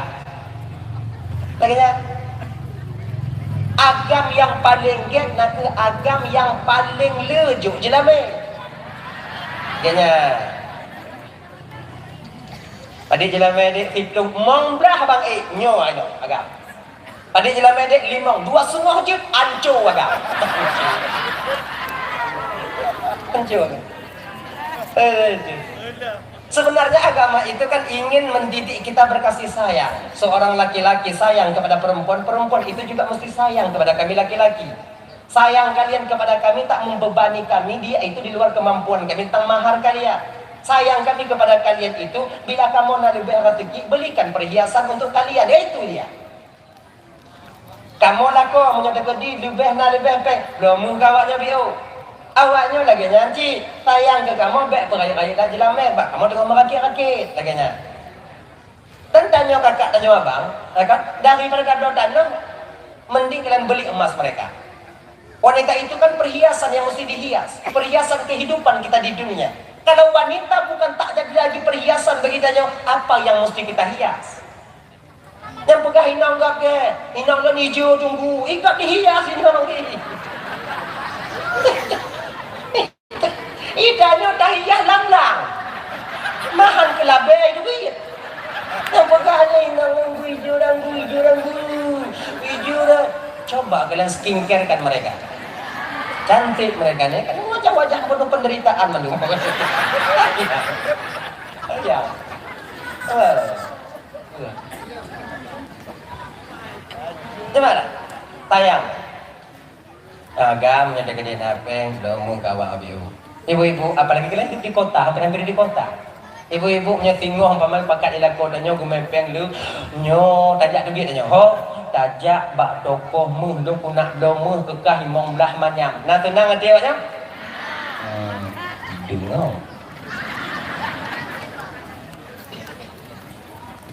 laginya agam yang paling get nak agam yang paling lejuk je lah meh kayaknya adik je lah meh dek hitung mong berah bang nyo ayo agam adik je lah meh dek 5 2,5 je ancur agam ancur sebenarnya agama itu kan ingin mendidik kita berkasih sayang. Seorang laki-laki sayang kepada perempuan, perempuan itu juga mesti sayang kepada kami laki-laki. Sayang kalian kepada kami tak membebani kami, dia itu di luar kemampuan kami tentang mahar kalian. Sayang kami kepada kalian itu bila kamu nak lebih rezeki, belikan perhiasan untuk kalian, itu dia. Kamu lah kau menyatakan di lebih nak lebih pek, belum kawaknya bio. Awaknya lagi nyanci, sayang ke kamu, baik peraya-raya dah jelam bak kamu tengok merakit-rakit laginya. Dan tanya kakak, tanya abang, kan? Daripada dado-dado, mending kalian beli emas mereka. Wanita itu kan perhiasan yang mesti dihias, perhiasan kehidupan kita di dunia. Kalau wanita bukan tak jadi lagi perhiasan bagi tanya, apa yang mesti kita hias? Yang pegah inang gak ke, inang lo hijau tunggu, ikat dihias inang ini. Ikannya tahiyah lang-lang mahan kelabai duit apakahnya inang hijau coba kalian skincare kan mereka cantik mereka nih kan wajah-wajah penuh penderitaan manu ya gimana tayang agamnya dekat napeng belum kawa abiu. Ibu-ibu, apalagi kalian di kota, hampir di kota. Ibu-ibu punya tingguh paman pakat ilako dan nyo gumempeng lu nyo tajak duit nyo ho tajak bak tokoh muh lu punak domuh kekah imong belah manyam. Nah tenang hati awaknya. Dengar.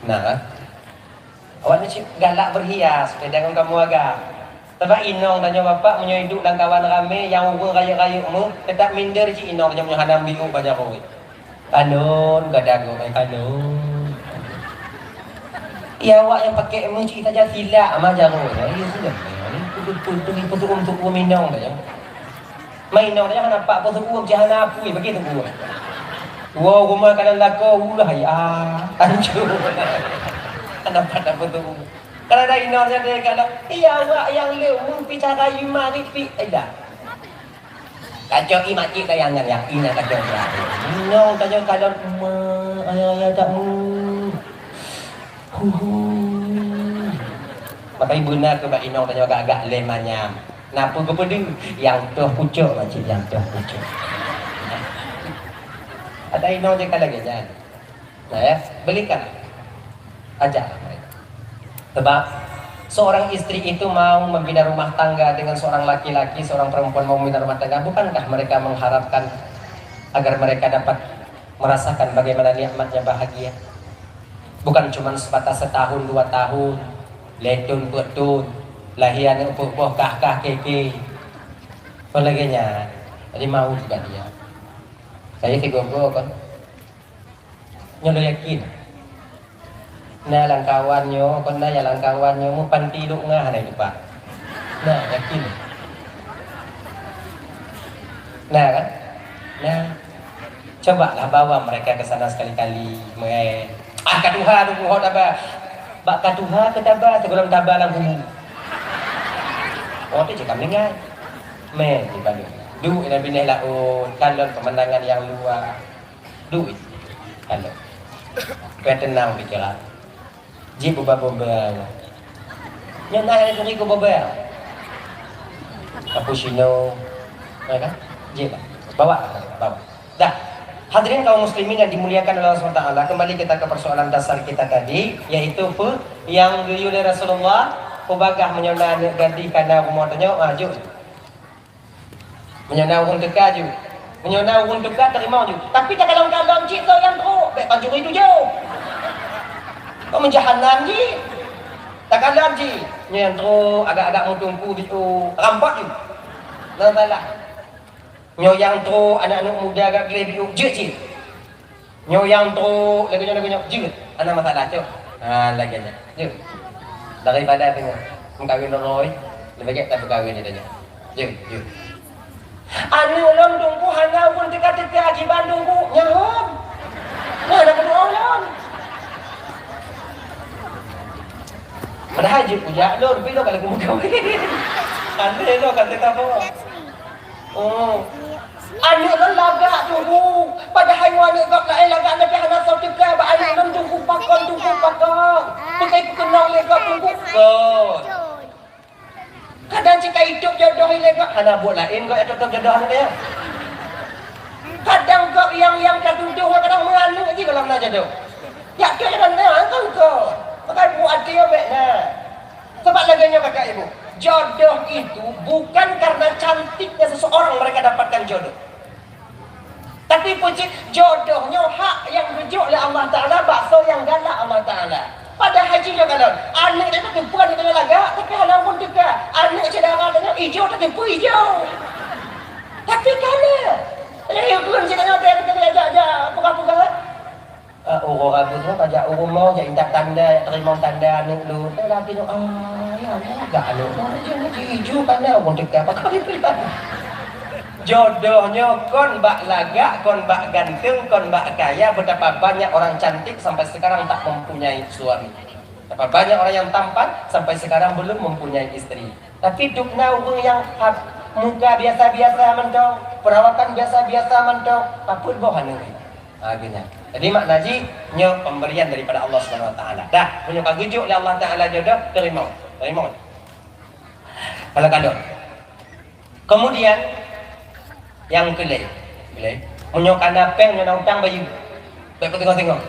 Nah, awaknya sih galak berhias, pedangan kamu agak. Sebab inong tanya bapak punya hidup dan kawan rame yang urung raya-rayukmu tetap minder si inong tanya punya hadam biru baca kowe. Kanun gadang kowe kanun. Ya awak yang pakai munci saja silap aja kowe. Ya sudah. Ini putu untuk minong tanya. Mainong tanya nampak putu jangan apa begitu kowe. Wow rumah kanan lako ulah ya. Hancur. Nampak tak putu. Kalau ada inornya dia kata, iya awak yang leu, mumpi cara ima ripi, dah. Kacau ima cik kayangan yang ina kacau dia. Inong kacau kalau ayah tak Maka ibu nak ke bak inong tanya agak-agak lemanya. Napa ke pedu? Yang tuh pucuk macam yang tuh pucuk. Ada inong je kalau gajan. Nah ya, belikan. Ajar mereka. Sebab Seorang istri itu mau membina rumah tangga dengan seorang laki-laki, seorang perempuan mau membina rumah tangga, bukankah mereka mengharapkan agar mereka dapat merasakan bagaimana nikmatnya bahagia? Bukan cuma sebatas setahun, 2 tahun, letun, putun, lahian, upuh-upuh, kah-kah, keke, sebagainya. Jadi mau juga dia. Saya tiga-tiga kan, nyodo yakin. Nah langkawannya, kon ya langkawannya mu panti duk ngah na itu pak. Nah yakin. Nah kan, nah cobalah bawa mereka ke sana sekali-kali. Kaduha duk mohon apa? Bak kaduha ketaba sebelum taba lang humu. Oh tu cakap dengar. Di Bandung. Duit dan binih laun, kalon pemandangan yang luar. Duit, kalon. Kaya tenang pikiran. Jip ubah-ubah. Yang naik dari ku ubah. Cappuccino. Ya kan? Jip. Bawa. Dah. Hadirin kaum muslimin yang dimuliakan oleh Allah SWT, kembali kita ke persoalan dasar kita tadi, yaitu yang oleh Rasulullah, kubagah menyona ganti karena umurnya maju. Menyona urun dekat je. Menyona urun dekat terima je. Tapi tak kalau cik tu yang teruk, baik baju itu jauh. Kau menjahanam je. Tak kalam je. Yang teruk agak-agak mutungku itu rampak je. Lah. Nyo yang teruk anak-anak muda agak gile biu je. Nyo yang teruk lagi-lagi je. Ana masalah tu. Lagi je. Daripada tengok mengkawin Roy, lebih baik tak berkahwin dia. Je. Anu lon tunggu hana pun dekat-dekat di Bandung ku nyahon. Nah ada berdoa lon. Padahal je puja lon bilo kalau kamu kawin. Ande lo kata apa? Oh. Anu lon lagak tunggu. Padahal wana gak lain lagak nak hana sau dekat ba anu lon tunggu pakon. Pakai kenal lega tunggu. Kadang jika hidup jodoh ilegal, hana buat lain kau tetap jodoh dia. Kadang kau yang dah duduk, kadang mengalu lagi kalau nak jodoh. Ya kau jangan nak kau. Pakai buat dia bekna. Sebab laganya kakak ibu, jodoh itu bukan karena cantiknya seseorang mereka dapatkan jodoh. Tapi puji jodohnya hak yang rujuk oleh Allah Ta'ala, bakso yang galak Allah Ta'ala. Pada hajinya kalau anak dia tak bukan dia kena lagak, tapi halang pun dekat. Anak saudara tanya hijau tak tempu hijau. Tapi kalau yang belum saya tanya dia kena ajak bukan. Orang aku tu ajak orang mau ajak intak tanda, terima tanda anak lu. Dia lagi tu ya agak anak tu hijau kan orang dekat pakai dia. Jodohnya kon bak lagak, kon bak ganteng, kon bak kaya. Betapa banyak orang cantik sampai sekarang tak mempunyai suami. Betapa banyak orang yang tampan sampai sekarang belum mempunyai istri. Tapi dukna orang yang muka biasa-biasa mentong, perawatan biasa-biasa mentong, apun bohan ni. Akhirnya. Jadi maknanya nyo pemberian daripada Allah Subhanahu Wa Taala. Dah, punya kagujuk oleh Allah Taala jodoh, terima. Kalau. Kemudian yang kelai, menyokong napeng, menyokong utang bayu. Baik tengok.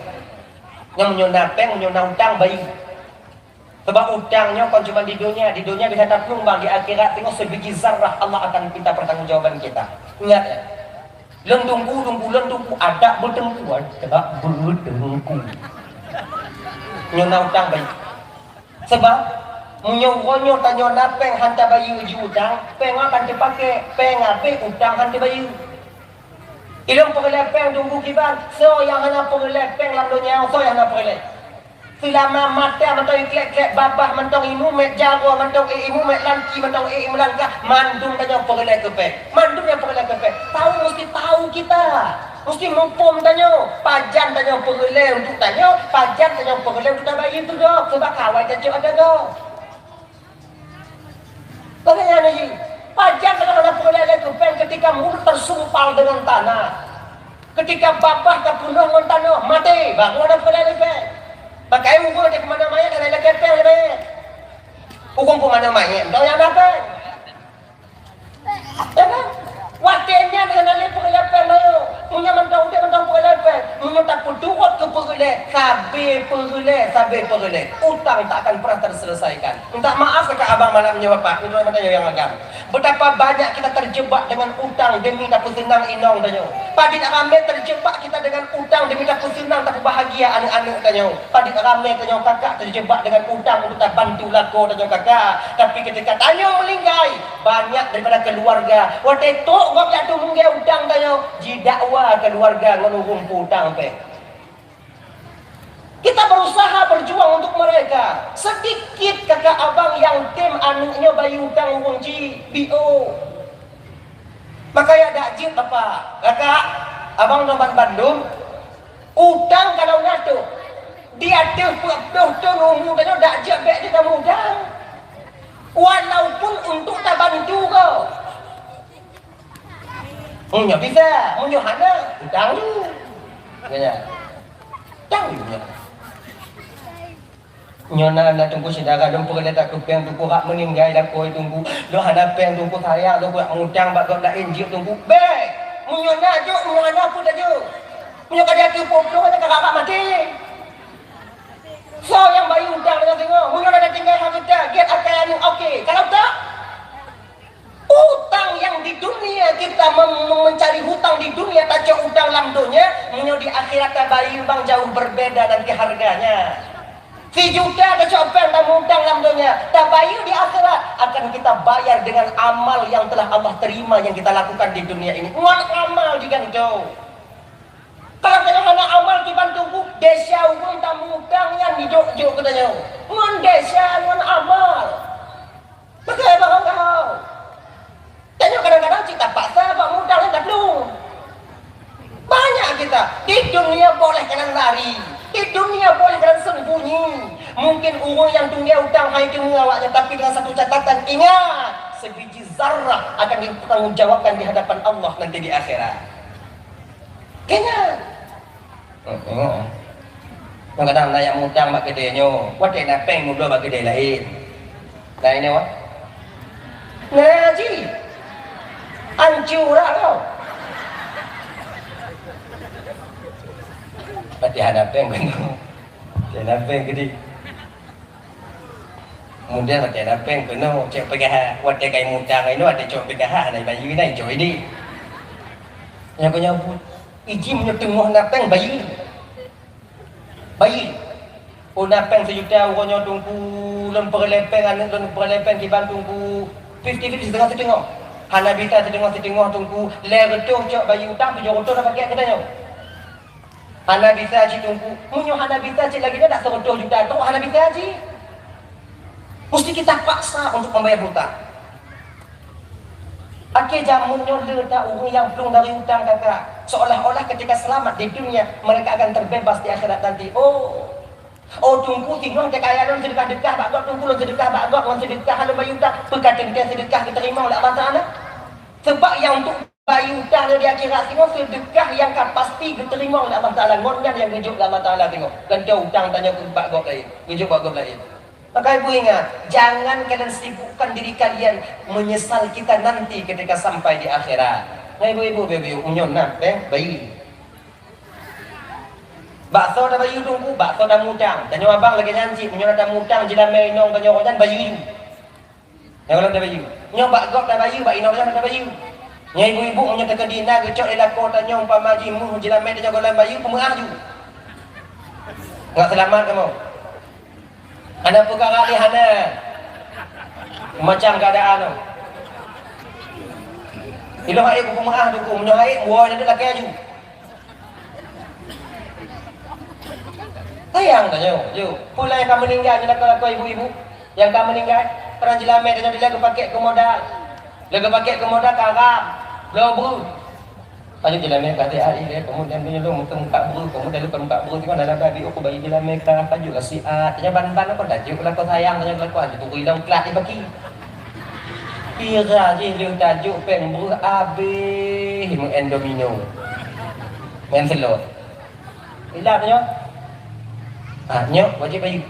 Yang menyokong napeng, menyokong utang bayu. Sebab utangnya kan cuma di dunia bisa tertumbang, di akhirat tengok sebiji zarah Allah akan minta pertanggungjawaban kita. Ingat ya. Lendungku ada bertengkuan, tidak bertengku. Menyokong utang bayu. Sebab menyokongnya tanya napeng hantar bayu uji utang, peng akan dipakai, peng apa utang hantar bayu. Ilmu pergelap peng tunggu kiban, so yang hana pergelap peng lamdonya, so yang hana pergelap. Selama mata mentong iklek-klek babah mentong imu mek jago mentong imu mek lanci mentong imu langkah mandung tanya pergelap ke peng. Mandung yang pergelap ke peng. Mesti tahu kita. Mesti mumpum tanya, pajan tanya pergelap untuk tanya, pajan tanya pergelap untuk bayi tu dok. Sebab kawan cacu ada dok. Bagaimana lagi? Pajan dengan anak pergelap ke peng ketika mulut tersumpal dengan tanah. Ketika babah terbunuh dengan tanah, mati. Baru ada pergelap ke peng. Pakai ukur dia kemana mayat dan ada kepel dia. Ukur kemana mayat, tahu yang apa? Ya kan? Waktunya dengan ada pergelap peng dia. Punya mentang pergelap peng. Punya tak pun turut ke perlek, sabar perlek. Utang tak akan pernah terselesaikan. Minta maaf kakak abang malamnya bapak. Ini macam yang agam. Betapa banyak kita terjebak dengan utang demi dapat senang inong tanya. Padi tak ramai terjebak kita dengan utang demi dapat senang tak bahagia anak-anak tanya. Padi tak ramai tanya kakak terjebak dengan utang untuk tak bantu lako tanya kakak. Tapi ketika tanya melinggai banyak daripada keluarga. Waktu itu orang jatuh mungkin utang tanya. Jidakwa keluarga menurung utang pe. Kita berusaha berjuang untuk mereka. Sedikit kakak abang yang tim anaknya bayi utang uang GBO. Maka ya dak jip apa? Kakak abang nomor Bandung utang kalau ngatu. Dia tuh tu nunggu kan dak jip bek kita mudang. Walaupun untuk tak bantu kau. Munyo bisa, munyo hana utang tu. Kaya. Utang tu. Nyona nak tunggu saudara dong pergi tak kepeng tunggu hak meninggal dah koi tunggu lo hana peng tunggu saya lo buat ngutang bak dak injil tunggu be nyona jo nyona pun dah jo nyo kada tu poplo kan kakak mati so yang bayi utang dengan tengok nyona dah tinggal hak kita get akan okey kalau tak utang yang di dunia kita mencari hutang di dunia tak jauh utang dalam dunia nyo di akhirat bayi bang jauh berbeda nanti harganya. Si juta ada copen dan hutang dalam dunia. Tak bayar di akhirat akan kita bayar dengan amal yang telah Allah terima yang kita lakukan di dunia ini. Ngan amal digantung. Kalau kita hanya amal dibantu desa uang tamu hutang yang hidup katanya. Ngan desa ngan amal. Pakai barang kau. Tanya kadang-kadang kita paksa pak hutang yang tak perlu. Banyak kita di dunia boleh kena lari. Di dunia boleh kalian sembunyi. Mungkin uang yang dunia utang hai dunia awaknya, tapi dengan satu catatan ingat, sebiji zarah akan dipertanggungjawabkan di hadapan Allah nanti di akhirat. Ingat. Kadang-kadang nak utang mak gedenya, wadah nak peng mudah mak gede lain. Nah ini wah. Ngaji. Ancur kau. Pati hadapin kuno. Hadapin gede. Kemudian pati hadapin kuno. Cek pegah. Wadah kai mutang ini ada cok pegah. Nai bayi ni cok ini. Yang punya pun. Iji punya tengah napeng bayi. Bayi. Oh napeng sejuta orangnya tunggu lempar lepeng anak lempar lepeng kiban tunggu 50-50 setengah. Hana bisa setengah tunggu leretong cok bayi utang 700 dah pakai katanya. Hana bisa haji tunggu. Munyo hana bisa haji lagi dia tak 100 juta tu hana bisa haji. Mesti kita paksa untuk membayar hutang. Akhir jamunnya letak orang yang pelung dari hutang kakak. Seolah-olah ketika selamat di dunia mereka akan terbebas di akhirat nanti. Oh tunggu tinggal kekayaan orang sedekah-dekah bakal tunggu orang sedekah bakal orang sedekah halau bayi hutang. Berkata dia sedekah diterima oleh Allah Ta'ala. Sebab yang untuk bayi hutang di akhirat tengok sedekah yang pasti diterima oleh Allah Ta'ala. Ngondan yang hidup Allah Ta'ala tengok. Dan dia hutang tanya ke bak gok lain. Hidup bak gok lain. Maka ibu ingat, jangan kalian sibukkan diri kalian menyesal kita nanti ketika sampai di akhirat. Nah ibu-ibu, unyon nak, bayi. Bakso dah bayi tunggu, bakso dah mutang. Tanya abang lagi nyanci, unyon dah mutang, jila menong, tanya orang bayi. Yang orang dah bayi. Unyon bak gok dah bayi, bak inong dah bayi. Nya ibu-ibu punya terkedina gecok elako tanya umpama jimu jilame tanya golan bayu pemerah ju. Enggak selamat kamu. Ana perkara ni hana. Macam keadaan tu. Ilo hai ku pemerah tu ku menyo hai buah dia laki aju. Sayang tanya yo. Pulai kamu meninggal je laku ibu-ibu yang kamu meninggal pernah jilame tanya dia pakai ke modal. Lega pakai ke modal karam. Lo bro. Ayo jalan mereka hari dia kemudian dia lo muka bro, kemudian lupa muka bro tengok dalam babi aku bagi jalan mereka apa juga si tanya ban-ban aku dah juk lah kau sayang tanya kau aja tunggu hilang kelas dia bagi. Kira je dia tajuk pen bro habis meng endomino. Men selot. Hilang tanya. Nyok wajib bayi.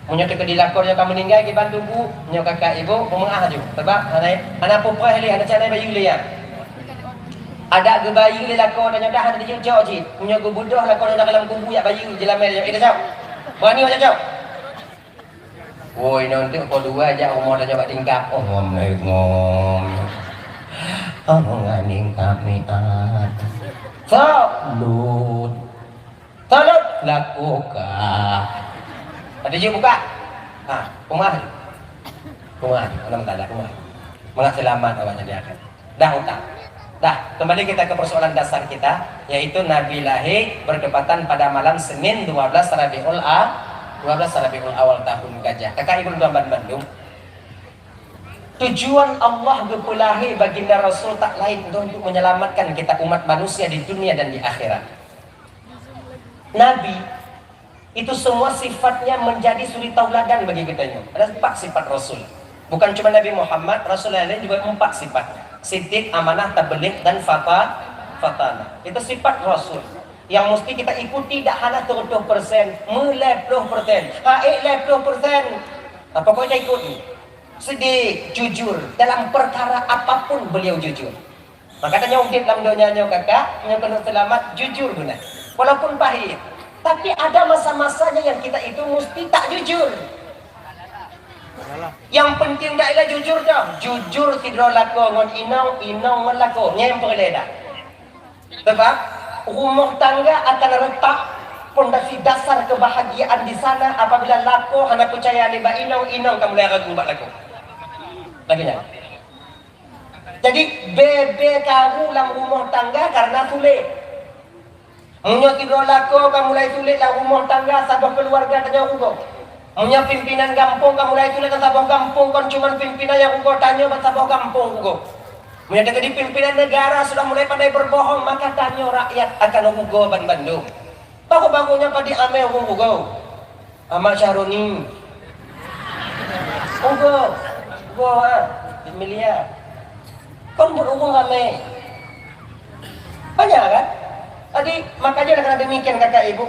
Munyo teka dilakor yang kamu meninggal kita tunggu nyok kakak ibu pemengah aju sebab anak puprai hari anak canai bayi lihat. Ada ke bayi lelako dan dah ada dia jauh je. Punya ke budak lelako nak dalam kubu ya bayi jelamel je. Ida jauh. Berani macam jauh. Woi nanti kau dua aja umur dah coba tingkap. Oh ngom. Oh nganing kami Salut. Salut lakukan. Ada je buka. Rumah. Alhamdulillah rumah. Malah selamat awaknya dia akan. Dah utang. Dah, kembali kita ke persoalan dasar kita, yaitu Nabi lahir berdepatan pada malam Senin 12 Rabiul Awal tahun Gajah. Kakak Ibu Gambar Bandung. Tujuan Allah berpulahi baginda Rasul tak lain untuk menyelamatkan kita umat manusia di dunia dan di akhirat. Nabi itu semua sifatnya menjadi suri tauladan bagi kita. Ada 4 sifat Rasul. Bukan cuma Nabi Muhammad, Rasul lain juga 4 sifatnya. Siddiq, amanah, tabligh, dan fatana. Itu sifat Rasul yang mesti kita ikuti, tak hanya 30%, meleploh persen, 80%. Pokoknya ikuti. Siddiq, jujur dalam perkara apapun beliau jujur. Maka katanya ukit dalam dunianya kakak, yang kena selamat jujur guna. Walaupun pahit, tapi ada masa-masanya yang kita itu mesti tak jujur. Yang penting dah ialah jujur dah. Jujur tidro lako ngon inong melako. Nya yang perlu dah. Sebab rumah tangga akan retak pondasi dasar kebahagiaan di sana apabila lako hana percaya leba inong kamu lera gubak lako. Laginya. Jadi bebe kamu dalam rumah tangga karena sulit. Munyo tidro lako kamu mulai sulit dalam rumah tangga sabab keluarga tanya ugo. Punya pimpinan kampung kamu mulai tulis sabah kampung kan cuma pimpinan yang kau tanya sabah kampung kau. Punya di pimpinan negara sudah mulai pandai berbohong maka tanya rakyat akan ugo Bandung. Bagus-bagusnya pada ame ugo. Amat Syaroni. Ugo miliar. Kau berugo ame. Banyak kan? Tadi makanya karena demikian kakak ibu.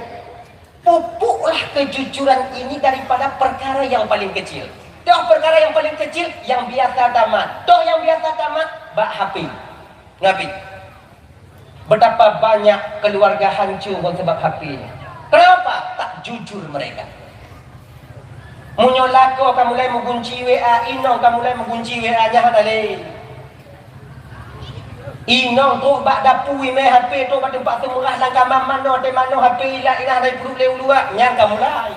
Pupuklah kejujuran ini daripada perkara yang paling kecil. Toh perkara yang paling kecil yang biasa tamat. Toh yang biasa tamat bak HP. Nabi. Betapa banyak keluarga hancur sebab HP ini. Kenapa? Tak jujur mereka. Munyolako kamu mulai mengunci WA, inong kamu mulai mengunci WA-nya hadale. Inong tu bak dapui me HP tu bak tempat semurah langkah mano de mano HP ila dari perlu lewat nyang kamu lai.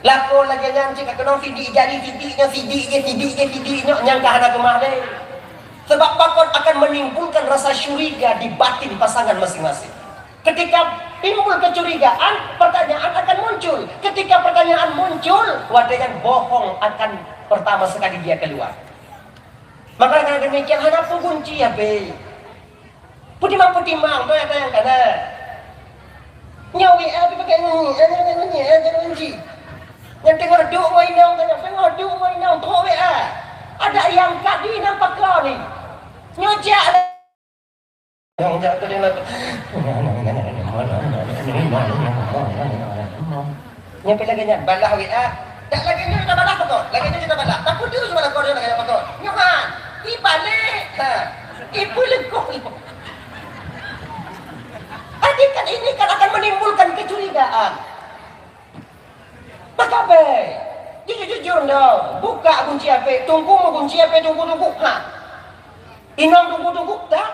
Lako lagi nyang cik kena CD jadi CD-nya nyang kahana kemah de. Sebab bakon akan menimbulkan rasa syuriga di batin pasangan masing-masing. Ketika timbul kecurigaan, pertanyaan akan muncul. Ketika pertanyaan muncul, wadahnya bohong akan pertama sekali dia keluar. Maka karena demikian hanya kunci ya be. Putimang tu yang kana. Nyawi abi pakai kunci. Yang tengah duk mainang tanya, tengah duk mainang tu WA. Ada yang kadi nampak kau ni. Nyojak. Yang jatuh dia nak. Nyampe lagi nya balah WA. Tak lagi ni kita balah betul. Lagi ni kita balah. Takut dia cuma kau dia nak betul. Nyokan. Ibalik. Ibu lekuk ibu. Adik kan ini kan akan menimbulkan kecurigaan. Maka baik. Jujur dong. Buka kunci HP. Tunggu kunci HP. Tunggu. Inong tunggu. Tak.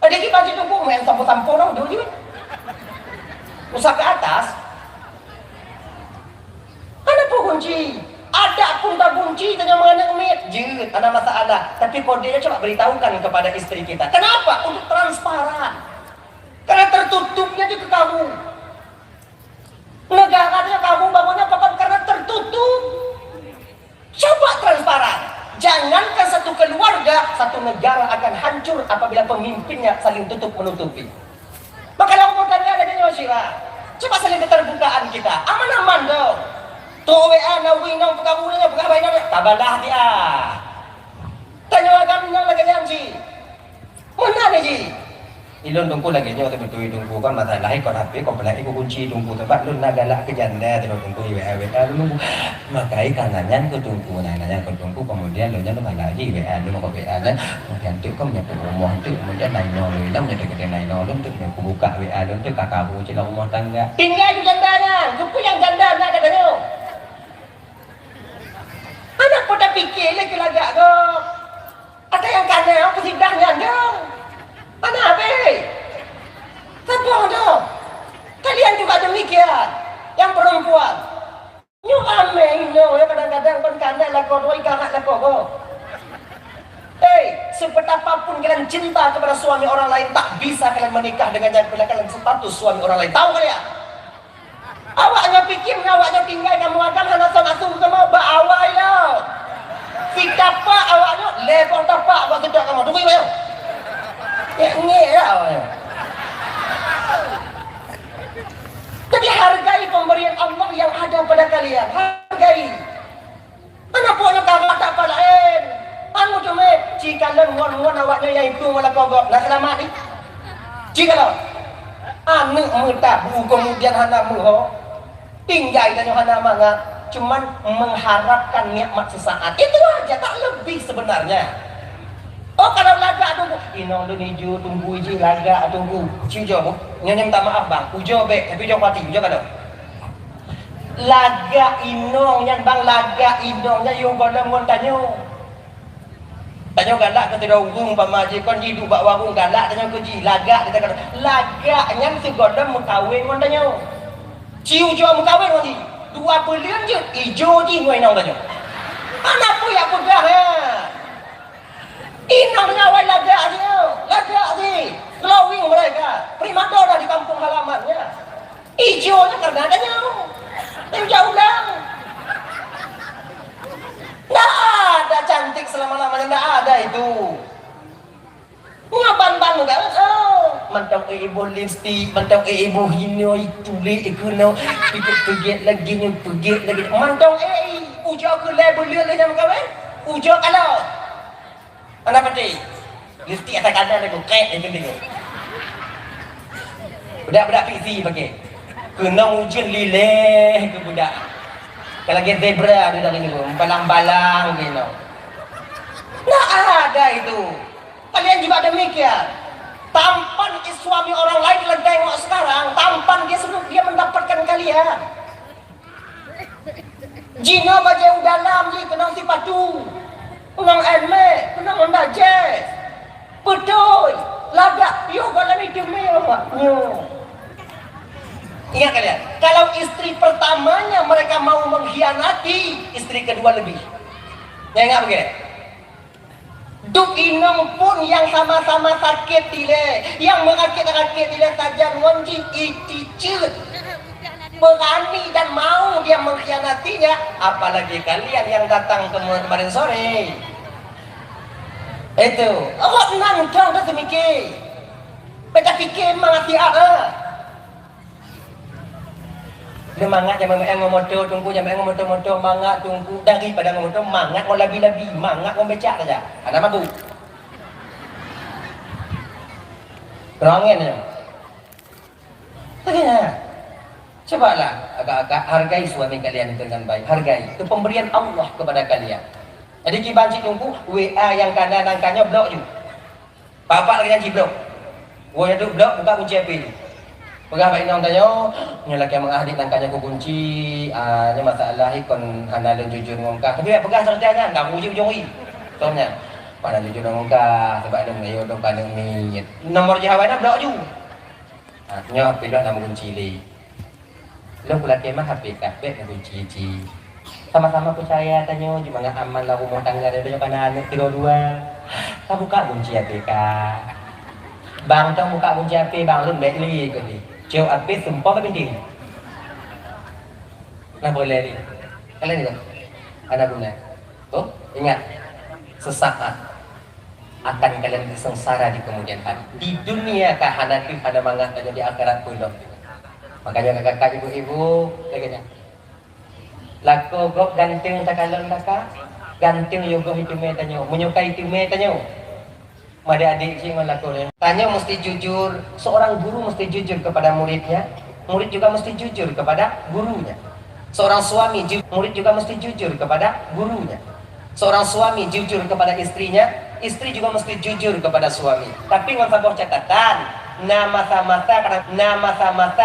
Adik kita baca tunggu. Main sampul-sampul dong. Dulu juga. Usah ke atas. Kenapa kunci? Ada pun tak kunci tanya mengenai umit. Jut, ada masalah. Tapi kodenya coba beritahukan kepada istri kita. Kenapa? Untuk transparan. Karena tertutupnya di kamu. Negaranya kamu bangunnya papan karena tertutup. Coba transparan. Jangankan satu keluarga, satu negara akan hancur apabila pemimpinnya saling tutup menutupi. Maka kalau mau tanya ada masyarakat. Coba saling keterbukaan kita. Aman-aman dong. Tu WA na winong pagkabulanya pagkabay na tabalah dia. Tanya kami nang lagi yang si. Mana ni ji? Ilon tungku lagi nyo tapi betul tungku kan masalah kon HP kon pernah ibu kunci tungku tempat lu nak galak ke janda terus tungku WA lu nunggu makai kanannya ke tungku nanya ke tungku kemudian lu nya lu lagi WA lu mau WA kan kemudian tu kau punya rumah tu kemudian naino lu lam jadi kita naino lu tu aku buka WA lu tu kakakku cila rumah tangga tinggal di jandanya kupu yang janda nak katanya anak pun dah fikir lagi lagak kau ada yang kena apa sidangnya dong mana be? Sabar dong. Kalian juga demikian. Yang perempuan. Nyu ame nyu ya kadang-kadang pun kandai lah kau doi kakak lah kau. Sepetapapun kalian cinta kepada suami orang lain tak bisa kalian menikah dengan yang kalian status suami orang lain. Tahu kalian? Awaknya pikir awaknya tinggal kamu akan hana sangat sungguh kamu awak ya. Si tapak awaknya lepon tapak awak tidak kamu. Tunggu ya. Jadi hargai pemberian Allah yang ada pada kalian. Hargai. Anak punya kakak tak apa lain. Anu cuma jika lengon-lengon awaknya yang itu malah kogok. Nah selamat ni. Jika lo anu mentabu kemudian hana muho tinggal dan hana manga cuman mengharapkan nikmat sesaat. Itu aja tak lebih sebenarnya. Oh kalau laga tunggu, inong lu nijo tunggu iji laga tunggu, cijo, nyanyi minta maaf bang, ujo be, tapi ujo mati, ujo kalau laga inong yang bang laga inongnya yung golem mon tanyo, tanyo galak ketika urung pamaji kon hidup bak warung galak tanyo keji laga kita kata laga yang si golem mengkawin mon tanyo, ciu ujo mengkawin mon dua pelian je, ijo ji ngoy nong tanyo, anak pu ya pegang ya. Inang ngawal laga ni, glowing mereka, prima dona di kampung halamannya, hijaunya karena adanya, yang jauh lang, nggak ada cantik selama-lamanya, nggak ada itu, ngaban-ban nggak, mantap ibu lipstick, mantap ibu hino itu ikuno, pergi lagi, mantap ujau ke label lihat yang kawan, ujau kalau anak pati, lipstick atas kanan aku kek itu dia. Budak-budak fiksi pakai, kena ujian lileh ke budak. Kalau kita zebra ada dari itu, balang-balang gitu. Nah ada itu. Kalian juga demikian. Tampan suami orang lain kalian tengok sekarang, tampan dia sebelum dia mendapatkan kalian. Jina baju dalam ni kena si patu. Unang elme, unang ondajes, betul, laga, yo kalau itu mewah, ingat kalian, kalau istri pertamanya mereka mau mengkhianati, istri kedua lebih, ya ingat begini, duk inong pun yang sama-sama sakit dile, yang mengakit-akit dile saja ngonji iticut, berani dan mau dia mengkhianatinya, apalagi kalian yang datang kemarin sore itu awak nantang dah semikir beda fikir mengati ada semangat yang ngomoto tunggu yang ngomoto mangat tunggu daripada ngomoto mangat mau labi-labi mangat mau becak saja ada mampu kerangin ya begini cobalah agak-agak hargai suami kalian dengan baik, hargai. Itu pemberian Allah kepada kalian. Jadi kibanci tunggu WA yang kanan angkanya blok je. Bapak lagi yang blok. Gua yang blok buka kunci HP. Pegah baik nang tanya, nya laki mengadik angkanya ku kunci, nya masalah ikon hanalan jujur ngongkah. Tapi pegah sertanya enggak ujung-ujung i. Soalnya pada jujur ngongkah sebab ada ngayo dong pandang ni. Nomor jawabnya blok ju. Nya pilih nama kunci li. Lo pula kemah HP kafe kunci. Sama-sama percaya tanya gimana aman lah rumah tangga dari karena anak kedua-dua. Kita buka kunci HP kak. Bang tong buka kunci HP bang lu baik li ke ni. Jauh HP sumpah apa penting. Nah boleh ni. Kalian ni ada guna. Oh ingat sesaat akan kalian sengsara di kemudian hari. Di dunia kah ada mangat aja di akhirat pun dong. Makanya kakak ibu-ibu kayaknya laku gok ganteng tak kalon kakak ganteng yogo itu me tanyo menyukai itu me tanyo Adik-adik sih ngelakuin. Tanya mesti jujur. Seorang guru mesti jujur kepada muridnya. Murid juga mesti jujur kepada gurunya. Seorang suami, murid juga mesti jujur kepada gurunya. Seorang suami jujur kepada istrinya. Istri juga mesti jujur kepada suami. Tapi nggak usah catatan. Nama mata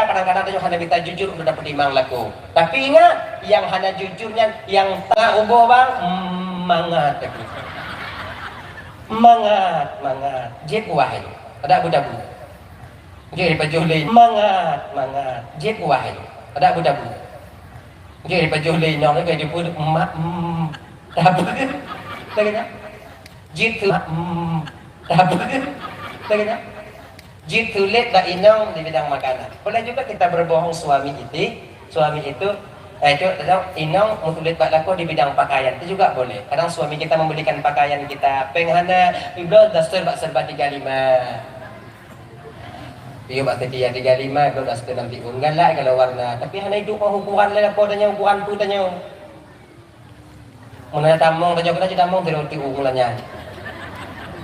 kadang-kadang ada yang hanya minta jujur udah dapat imang laku. Tapi ingat, yang hanya jujurnya yang tengah ubo bang, mangat. Mangat. Jep wahai. Ada budak-bu. Jadi pajulin. Mangat. Jep wahai. Ada budak-bu. Jadi pajulin. Nyong kayak di pun mak. Tabu. Lagi jitu. Tabu. Lagi jitu let dah inong di bidang makanan. Boleh juga kita berbohong suami itu inong mutulit baklaku di bidang pakaian itu juga boleh. Kadang suami kita membelikan pakaian kita penghana iblo dasar bak serba 35. Iyo bak sedia 35 iblo dasar nanti unggal lah kalau warna. Tapi hana itu ukuran lah ko tanya ukuran tu tanya. Mun tamong tanya kita tamong teroti ukurannya.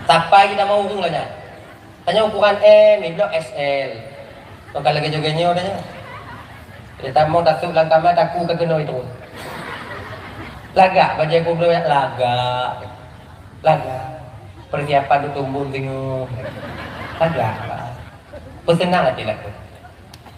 Sampai kita mau ukurannya. Tanya ukuran M iblo XL. Kalau lagi joganya udahnya. Kita mau datuk lang kamar aku ke geno itu. Laga baju aku belum laga. Persiapan tu tumbuh tengok. Laga. Pesenang aja lah.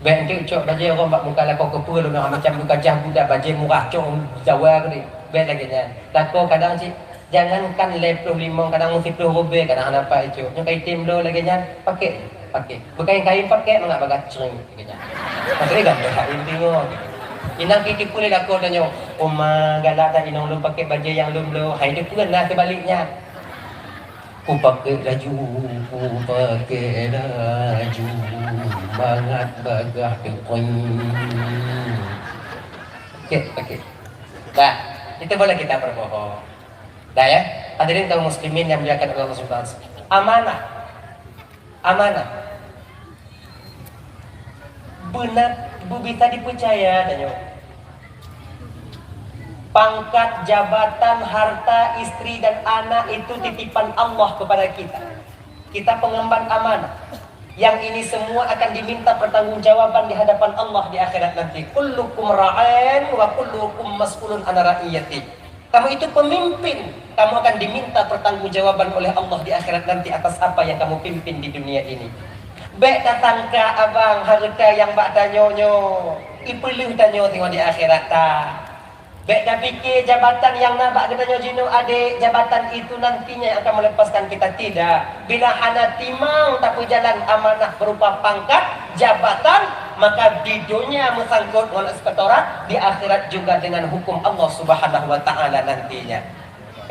Ben cok baju orang bak muka lako kepul lu macam muka jah budak baju murah cok Jawa ke ni. Ben lagi nya. Lako kadang sih jangankan 55 kadang 10 rubel kadang nampak itu. Yang item lo lagi nya pakai. Berkain-kain pakai mengak bagat cering katanya. Maksudnya ganda kain tengok. Inang kita pun dah kau tanya, "Oma galak tak inang lu pakai baju yang lu belum?" Hai dia pun lah terbaliknya. Ku pakai laju, bangat bagah tekoi. Okey. Dah, itu boleh kita berbohong. Dah ya. Hadirin kaum muslimin yang dimuliakan oleh Allah Subhanahu wa taala. Amanah. Benar bisa dipercaya tanya. Pangkat, jabatan, harta, istri dan anak itu titipan Allah kepada kita. Kita pengemban amanah. Yang ini semua akan diminta pertanggungjawaban di hadapan Allah di akhirat nanti. Kullukum ra'in wa kullukum mas'ulun an ra'iyati. Kamu itu pemimpin, kamu akan diminta pertanggungjawaban oleh Allah di akhirat nanti atas apa yang kamu pimpin di dunia ini. Baik datang ke abang harta yang bak tanyonyo, ipuluh tanyo tengok di akhirat ta. Baik dah fikir jabatan yang nak bak tanya jino adik, jabatan itu nantinya yang akan melepaskan kita tidak. Bila hana timang tapi jalan amanah berupa pangkat, jabatan, maka di dunia mesangkut dengan inspektorat, di akhirat juga dengan hukum Allah Subhanahu wa taala nantinya.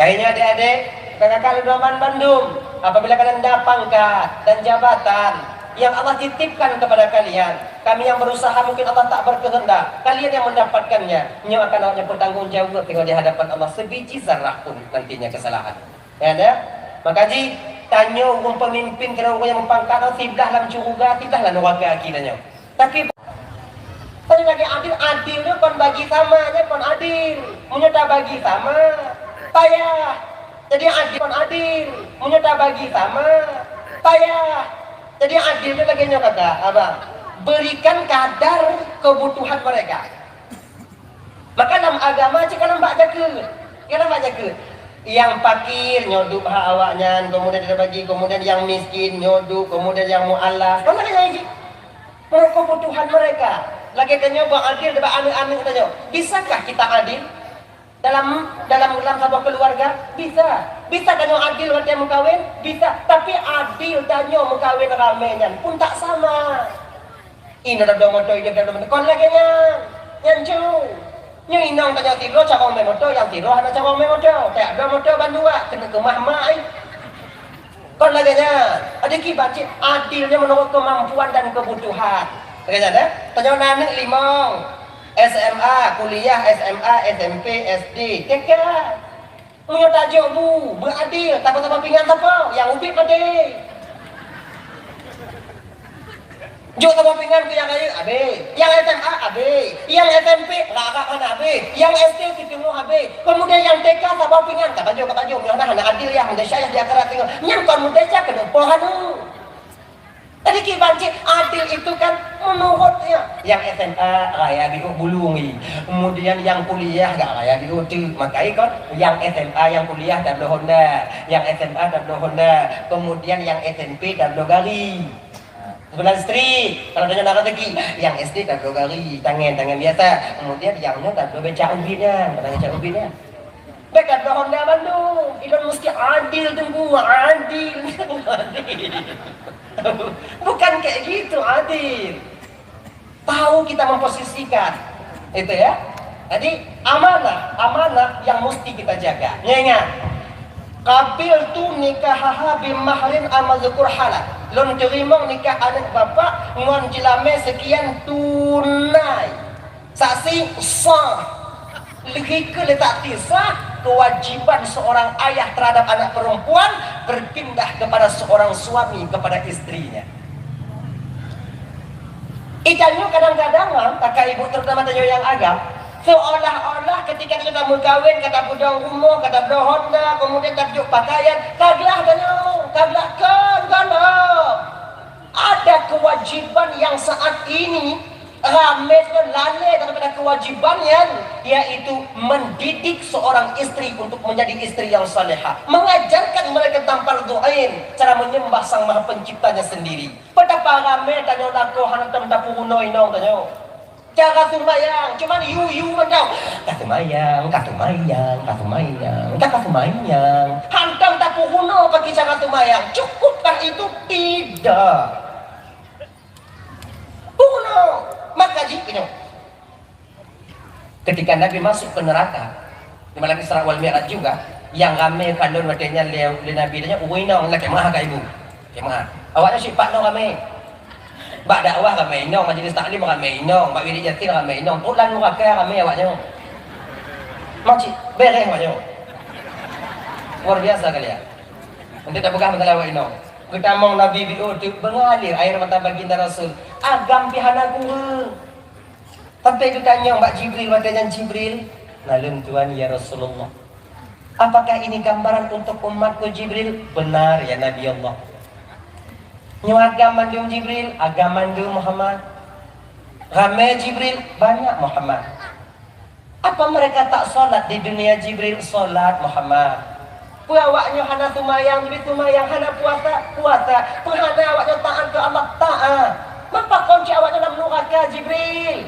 Kayaknya adik-adik, kakak Doman Bandung, apabila kalian ada pangkat dan jabatan yang Allah titipkan kepada kalian, kami yang berusaha mungkin Allah tak berkehendak, kalian yang mendapatkannya, nyo akan awaknya bertanggung jawab tengok di hadapan Allah sebiji zarah pun nantinya kesalahan. Ya ada? Maka ji tanya orang pemimpin kena orang yang mempangkat tiblah dalam curuga, tiblah dalam warga kita. Tapi tanya lagi adil tu kon bagi sama aja kon adil. Munyo tak bagi sama payah. Jadi adil kon adil. Munyo tak bagi sama payah. Jadi adilnya lagi kata abang, berikan kadar kebutuhan mereka. Maka dalam agama jika nampak jaga, yang fakir nyoduk hak awaknya, kemudian dia bagi, kemudian yang miskin nyoduk, kemudian yang mualaf. Mana lagi? Kebutuhan mereka. Lagi tanya bang adil, debat anu-anu tanya, bisakah kita adil? Dalam sebuah keluarga bisa tanya adil waktu yang mengkawin bisa, tapi adil tanya mengkawin ramainya pun tak sama. Ini ada motor ini ada motor kon lagi yang jauh nyu inang tanya tiro cara main motor yang tiro ada cara main motor tak ada motor bandua kena ke mahmai kon lagi ada kibat adilnya menurut kemampuan dan kebutuhan. Kaya tanya nanek limau SMA, kuliah, SMA, SMP, SD, TK. Punya tajuk bu, beradil, tanpa pingan apa? Yang ubik adil. Jo tanpa pingan ke yang lain, abe. Yang SMA, abe. Yang SMP, larak mana abe. Yang SD, ketemu habis. Kemudian yang TK sabau pingan, tak baju anak adil yang muda syayah di akhirat tengok. Yang kon muda syayah kena pohan. Tadi kibanci adil itu kan menurutnya. Yang SMA raya di bulungi. Kemudian yang kuliah gak raya di uti. Makanya kan yang SMA yang kuliah dan Honda, yang SMA dan Honda. Kemudian yang SMP dan Gari. Sebelah istri, kalau tanya nak lagi, yang SD dan Gari, tangan biasa. Kemudian yangnya dan beca ubinnya, beca ubinnya. Dekat Honda Bandung, itu mesti adil tunggu, adil. Bukan kayak gitu, adil. Tahu kita memposisikan itu ya. Jadi amanah yang mesti kita jaga. Ingat, kabil tu nikah bimahrin amal zukur halal. Lon terima nikah anak bapak ngon cilame sekian tunai. Saksi sah. Lagi ke letak tisah kewajiban seorang ayah terhadap anak perempuan berpindah kepada seorang suami kepada istrinya. Ikannya kadang-kadang kakak ibu terutama tanya yang agam seolah-olah ketika kita mau kawin kata budang rumah kata budang Honda kemudian tajuk pakaian kaglah kan ada kewajiban yang saat ini ramai dan lalai daripada kewajibannya, yaitu mendidik seorang istri untuk menjadi istri yang salehah, mengajarkan mereka tampal doain cara menyembah sang maha penciptanya sendiri. Betapa ramai tanya laku hantam tapu huno inong tanya cara sumayang cuman yu mendau katumayang hantam tapu huno bagi cara sumayang cukupkan itu tidak huno. Maka jika ketika Nabi masuk ke neraka di malam Isra wal Mi'raj juga yang ramai kandung wadanya le Nabi tanya uinong nak kemah ka ibu kemah awaknya si pak no ramai bak dakwah ramai inong majlis taklim ramai inong bak wirid yasin ramai inong pulan neraka ramai awaknya makcik bereh awaknya luar biasa kali ya nanti tak pegang masalah awak inong kita mau Nabi bi'ud mengalir air mata baginda Rasul agam pihana guru sampai ditanya Mbak Jibril matanya Jibril nalun Tuhan ya Rasulullah apakah ini gambaran untuk umatku Jibril benar ya Nabi Allah nyu agam mandum Jibril agam mandum Muhammad ramai Jibril banyak Muhammad apa mereka tak solat di dunia Jibril solat Muhammad awaknya hana tumayang, jadi tumayang hana puasa, penghana awaknya taat ke Allah, taat. Maka kunci awaknya dalam neraka Jibril.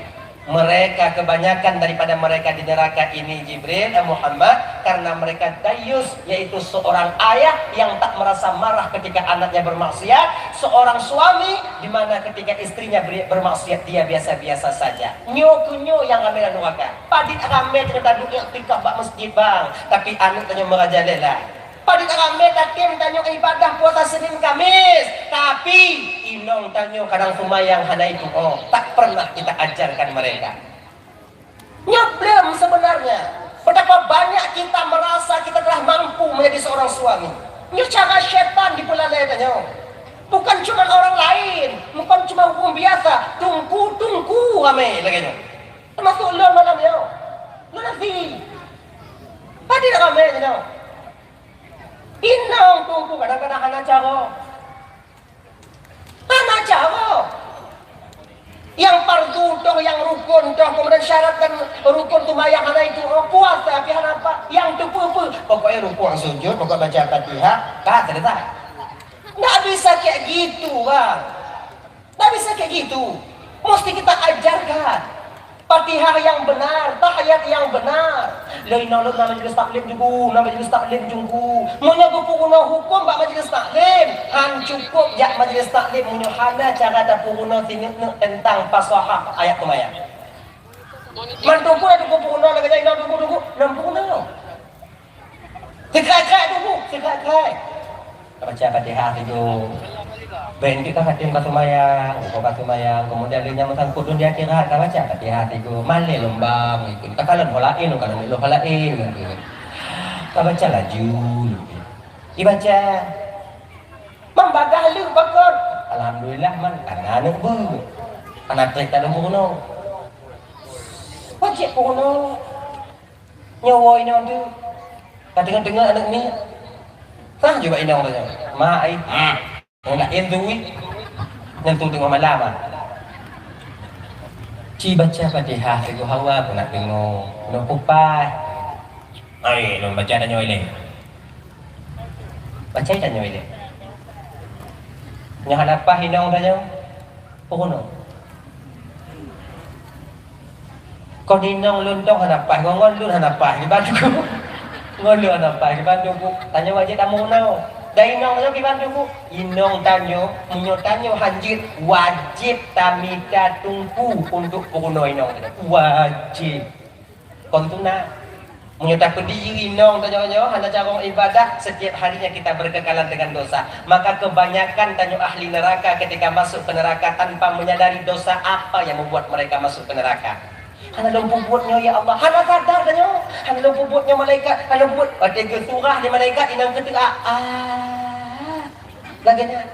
Mereka kebanyakan daripada mereka di neraka ini Jibril dan Muhammad karena mereka dayus, yaitu seorang ayah yang tak merasa marah ketika anaknya bermaksiat, seorang suami di mana ketika istrinya bermaksiat dia biasa-biasa saja. Nyo yang ramai dalam neraka. Padit ramai cerita duduk iktikaf bak masjid bang, tapi anak tanya merajalela. Padit ramai takim tanya ibadah puasa Senin Kamis, tapi inong tanya kadang sumayang hana itu tak pernah kita ajarkan mereka. Nyeblem sebenarnya. Betapa banyak kita merasa kita telah mampu menjadi seorang suami. Ini cara setan dipelalai tanya. Bukan cuma orang lain, bukan cuma hukum biasa, tungku ramai lagi. Termasuk lo malamnya. Lo nanti. Tadi ramai tanya. Inong tungku kadang-kadang hana cara. Hana cara. Yang fardu toh, yang rukun toh, kemudian syarat dan rukun tumayang hana itu puasa tapi hana apa? Yang tupu pokoknya rukun sujud, pokoknya baca Fatihah, selesai. Nggak bisa kayak gitu, bang. Nggak bisa kayak gitu. Mesti kita ajarkan Fatihah yang benar, tahiyat yang benar. Lain nak majlis taklim juga, nak majlis taklim juga. Munya guna hukum bak majlis taklim. Han cukup jak majlis taklim munya hana cara dapuruna tentang fasahah ayat tumayang. Mantuku ada guna lagi jadi nak tunggu nampuna. Sekai tunggu, sekai. Baca Fatihah itu. Ben kita hatim katumayang, kemudian dia nyamatan kudun dia kira kita baca Fatihah itu male lombang itu. Kita kalian holain, kalau melo holain gitu. Kita baca laju. Dibaca. Membagah lu bakor. Alhamdulillah man anak bu. Anak kita ada kuno. Wajib kuno. Nyawa inong tu. Kadang dengar anak ni. Sah juga inong tu. Mak ai. Nak endui. Nentung tengah malam ah. Ci baca Fatihah ke hawa pun nak tengok. Nak kupas. Ai, nak baca dan nyawa ini. Baca dan nyawa ini. Nya hanapah inong tanya. Pokono. Kau dinong luntong hanapah, ngon lun hanapah di Bandung. Ngon lun hanapah di Bandung. Tanya wajib tamu nau. Dah inong tu di Bandung. Inong tanyo, munyo tanyo hanjit wajib tamita tungku untuk pokono inong. Wajib. Kontuna. Munyo tak pediri inong tanyo hanya cara ibadah setiap harinya kita berkekalan dengan dosa. Maka kebanyakan tanyo ahli neraka ketika masuk ke neraka tanpa menyadari dosa apa yang membuat mereka masuk ke neraka. Hana lumpuh buatnya ya Allah. Hana sadar tanya. Hana lumpuh buatnya malaikat. Hana buat ada surah di malaikat inang ketika laganya.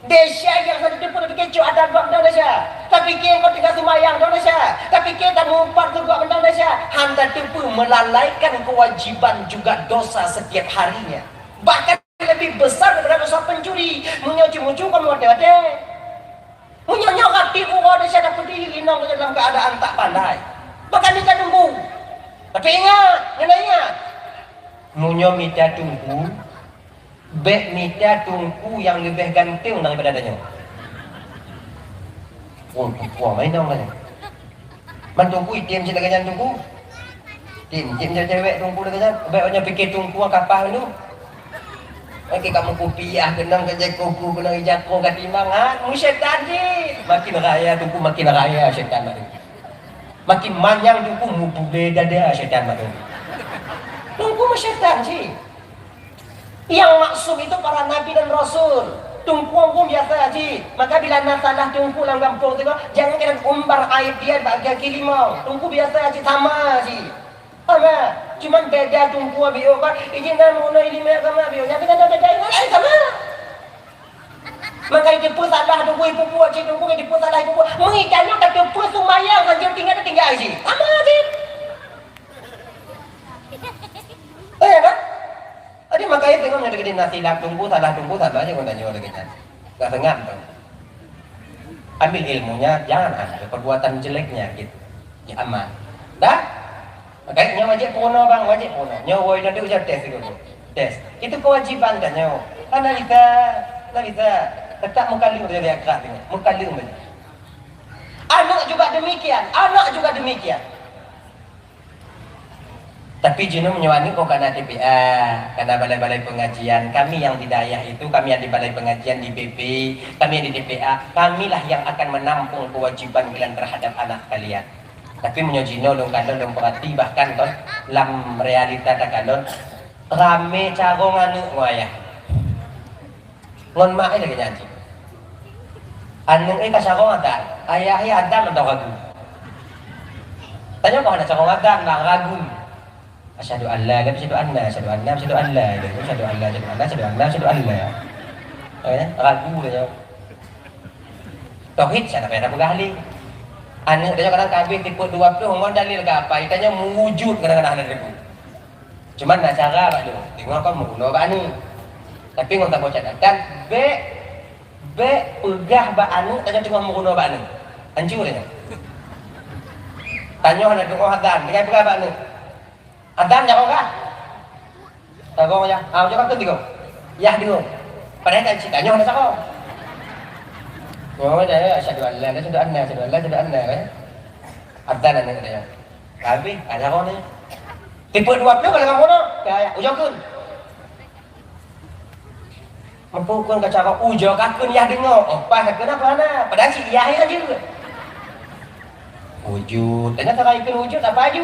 Desya yang satu tipu tapi kecoh ada buat dah Desya. Tapi kau tinggal semayang dah Desya. Tapi kita mengumpat tu buat dah Desya. Hana tipu melalaikan kewajiban juga dosa setiap harinya. Bahkan lebih besar daripada dosa pencuri. Menyoci-mucu kamu ada. Munyo hati orang dia ada berdiri inong dalam keadaan tak pandai. Bahkan minta tunggu. Tapi ingat, ingat. Munyo minta tunggu. Bek minta tunggu yang lebih ganteng daripada adanya. Oh, puan main dong kan. Man tunggu itim je dengan tunggu. Tim cewek tunggu dengan. Baiknya fikir tunggu kapal tu. Okey kamu kopiah kenang kerja kuku kenang ijako kat timang mu syaitan je. Makin raya tunggu makin raya syaitan mak. Makin manyang tunggu mu beda dia syaitan mak. Tunggu syaitan je. Yang maksum itu para nabi dan rasul. Tunggu biasa je. Maka bila masalah tunggu dalam kampung tu jangan kena umbar aib dia bagi kilimau. Tunggu biasa je sama je. Sama, cuman beda tunggu bio kan. Izinkan muna ilmu agama bio. Yang kita beda ini sama. Maka itu pun salah tunggu ibu buat cik tunggu itu pun salah ibu buat. Mengikannya kata pun sumayang saja tinggal aja. Sama aja. Kan? Jadi makanya tengok yang dekat nasi lap tunggu salah aja kau tanya orang kita. Gak sengat tu. Ambil ilmunya, jangan ada perbuatan jeleknya gitu. Ya aman. Dah? Makanya wajib puno bang, wajib puno. Nyawa itu nanti ujar tes itu. Tes. Itu kewajiban kan nyawa. Karena kita tetap mukalim dari akhirat ini. Mukalim saja. Anak juga demikian. Tapi jenuh menyewani kok karena TPA, karena balai-balai pengajian. Kami yang di daerah itu, kami yang di balai pengajian di BP, kami yang di TPA, kamilah yang akan menampung kewajiban kalian terhadap anak kalian. Tapi menyojino dong kalon dong perhati bahkan kon dalam realita tak kalon rame cara nganu wayah ngon mak lagi janji anu kasarong ada ayah ada atau ragu tanya kok ada cara ngadan bang ragu asyhadu an la ilaha illallah asyhadu an ragu dia tauhid saya tak pernah ahli. Anak dia kadang kabeh tipu 20 ngomong dalil ke apa itanya mewujud kadang-kadang ada ribu. Cuman nak cara pak tu. Tengok kau menggunakan bak ni. Tapi ngau tak baca dan be pegah bak anu tanya tengok menggunakan bak ni. Hancur dia. Tanya nak doa hadan, dia pegah bak ni. Hadan jak orang. Tak kau ya. Jangan tu tengok. Ya tengok. Padahal tak tanya nak cakap. Orang dia asyhadu an la ilaha illallah kan. Adzan anak dia. Habis ada orang ni. Tipu 20 kalau kamu nak. Kayak ujakun. Mempukun ke cara ujakun ya dengar. Apa kenapa ana? Padahal si ya aja. Wujud. Tanya tak ikut wujud apa aja?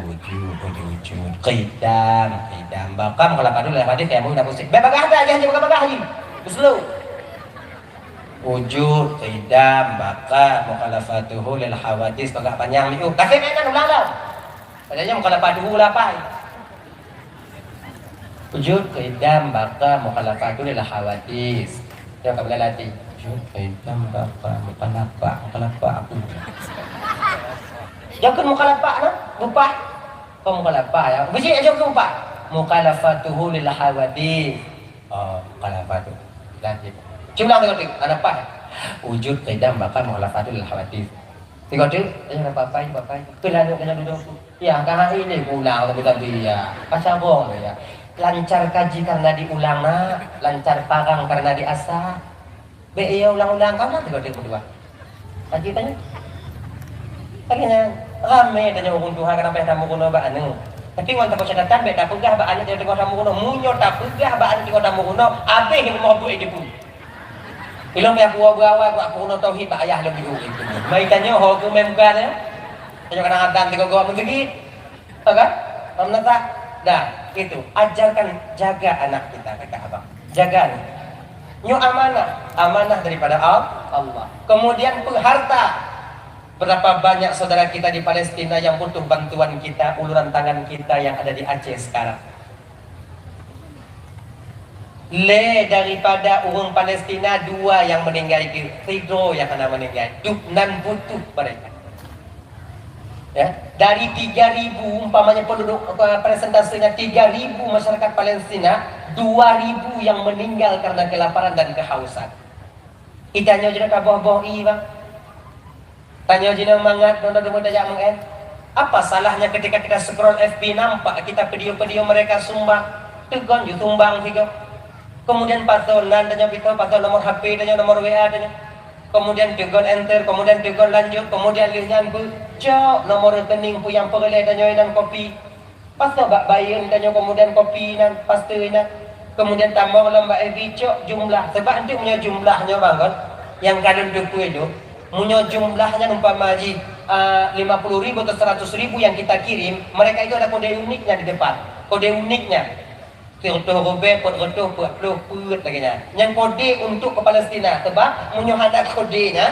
Wujud. Qidam. Bakam kalau padu lah hadis kayak mau dah pusing. Bagah aja bagah lagi. Slow. Wujud, qidam, baka, mukhalafatuhu lil hawadis bagak panjang ni. Kasih mainan ulang dah. Padahal mukhalafatuhu lapai. Wujud, qidam, baka, mukhalafatuhu lil hawadis. Dia tak boleh latih. Wujud, qidam, baka, mukhalafah aku. Jangan mukhalafah nah, lupa. Kau mukhalafah ya. Biji aja kau pak. Mukhalafatuhu lil hawadith. Oh, mukhalafatuh. Lanjut. Jumlah tengok anak apa? Wujud qidam bakal mukhalafatul lil hawadith. Tengok tu, jangan apa-apa. Kelanu kena duduk. Ya, kah ini ulang tapi ya. Pasal bohong ya. Lancar kaji karena diulang nak, lancar parang karena diasah. Be iya ulang-ulang kau nak tengok dia berdua. Kaji tanya. Tanya rame tanya hukum Tuhan kenapa yang kamu kuno ba anu. Tapi ngon tak catatan be tak pegah ba anu tengok kamu kuno munyo tak pegah ba anu tengok kamu kuno abe yang mau buat itu pun. Ilmu yang buah-buah aku kuno tauhid ba ayah lebih itu. Mai tanya hukum memkan ya. Tanya kadang-kadang tengok gua begini. Tahu kan? Kamu tak? Dah, itu ajarkan jaga anak kita kata abang. Jaga nih. Nyu amanah daripada Allah. Kemudian harta. Berapa banyak saudara kita di Palestina yang butuh bantuan kita, uluran tangan kita yang ada di Aceh sekarang. Daripada orang Palestina 2 yang meninggal itu, 3 yang kena meninggal. Duknan butuh mereka. Ya, dari 3.000 umpamanya penduduk presentasenya 3.000 masyarakat Palestina, 2.000 yang meninggal karena kelaparan dan kehausan. Itanya juga kaboh-boh bang. Tanya jina mangat nonton daya mengen. Apa salahnya ketika kita scroll FB nampak kita video-video mereka sumbang, tegon you tumbang tiga. Kemudian pasolan tanya kita pasol nomor HP tanya nomor WA tanya. Kemudian tegon enter, kemudian tegon lanjut, kemudian lihat cok nomor rekening pu yang perle tanya dan kopi. Pasal bak bayar tanya kemudian kopi dan pastinya. Kemudian tambah lembak cok jumlah sebab nanti punya jumlahnya banget yang kadang duku itu. Punya jumlahnya umpama haji 50.000 atau 100.000 yang kita kirim, mereka itu ada kode uniknya di depan. Kode uniknya Tirtuh robek, pot-rotuh, pot-put lagi nya. Yang kode untuk ke Palestina, sebab punya ada kodenya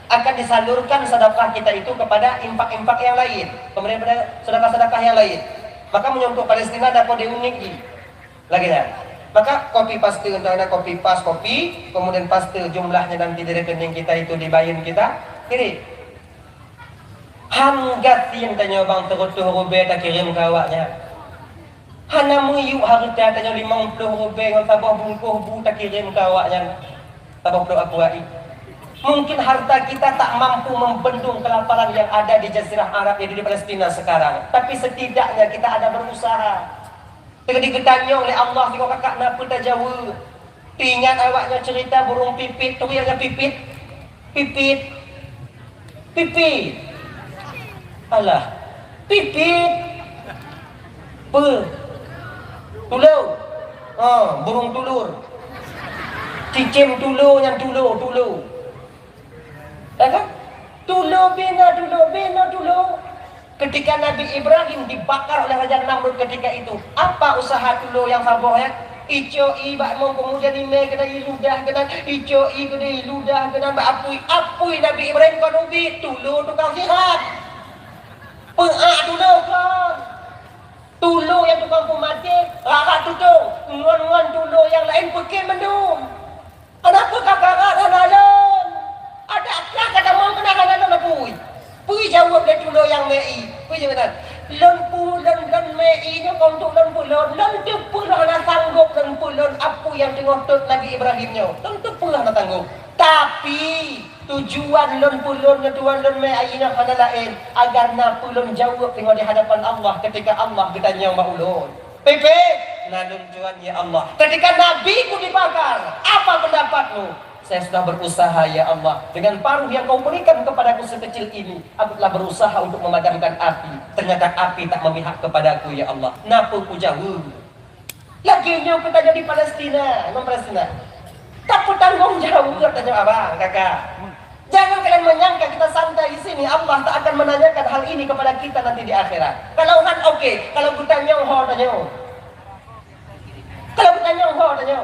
akan disalurkan sedekah kita itu kepada impak-impak yang lain, kemudian pada sedekah-sedekah yang lain. Maka punya untuk Palestina ada kode unik lagi nya. Maka copy paste untuk anak copy paste copy, kemudian paste jumlahnya nanti di rekening kita itu dibayar kita kirim. Hanggat yang tanya bang terutuh rubeh tak kirim kawaknya. Hana muyuk harta tanya 50 rubeh dengan tabah bungkuh bu tak kirim kawaknya. Tabah doa kuai. Mungkin harta kita tak mampu membendung kelaparan yang ada di Jazirah Arab yang di Palestina sekarang. Tapi setidaknya kita ada berusaha. Ketika ditanya oleh Allah, tengok kakak napa tak jawab. Ingat awaknya cerita burung pipit, tu yang pipit. Pipit. Alah. Pipit. Tulur. Burung tulur. Cicim tulur yang tulur. Ya kan? Tulur bina. Ketika Nabi Ibrahim dibakar oleh Raja Namrud ketika itu, apa usaha dulu yang sabarnya? Icoi bakmong kemudian ime kena ludah kena icoi kena ludah kena apui Nabi Ibrahim kan ubi tulu tukang sihat. Pengak dulu kan. Tulu yang tukang pemati, rakat tutung, nguan tulu yang lain pergi mendung. Kenapa kakak halalan? Ada apa kata mau kena halalan apui? Pui jawab dia dulu yang mei. Pui jawab lon mei nya untuk lon tu lah nak sanggup lon apa yang tengok tut Nabi Ibrahimnya. Tentu pula nak sanggup. Tapi tujuan lon tuan lon mei nya kana lain agar na pulun jawab tengok di hadapan Allah ketika Allah bertanya maulun. Pepe, nadun tuan ya Allah. Ketika Nabi ku dibakar, apa pendapatmu? Saya sudah berusaha ya Allah. Dengan paruh yang kau berikan kepadaku sekecil ini, aku telah berusaha untuk memadamkan api. Ternyata api tak memihak kepadaku ya Allah. Napa ku jauh? Laginya kita jadi Palestina, non-Palestina. Tak bertanggung jawab katanya abang, kakak. Jangan kalian menyangka kita santai di sini. Allah tak akan menanyakan hal ini kepada kita nanti di akhirat. Kalau kan oke, kalau kita nyong tanya. Kalau kita nyong tanya.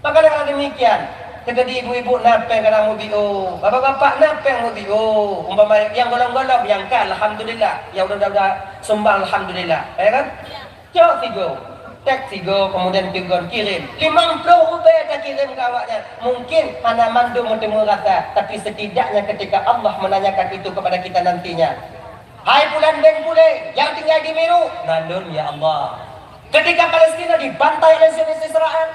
Maka dengan demikian, ketika ibu-ibu napeng kadang mubio, bapak-bapak napeng mubio, umpama yang golong-golong yang kan alhamdulillah, yang udah sumbang alhamdulillah, ya kan? Jauh tigo, tek tigo, kemudian tigo kirim, 50 rupiah tak kirim ke awaknya. Mungkin hana mandu bertemu rasa, tapi setidaknya ketika Allah menanyakan itu kepada kita nantinya, Hai bulan Ben Pule yang tinggal di Meru, nandun ya Allah. Ketika Palestina dibantai oleh Zionis Israel,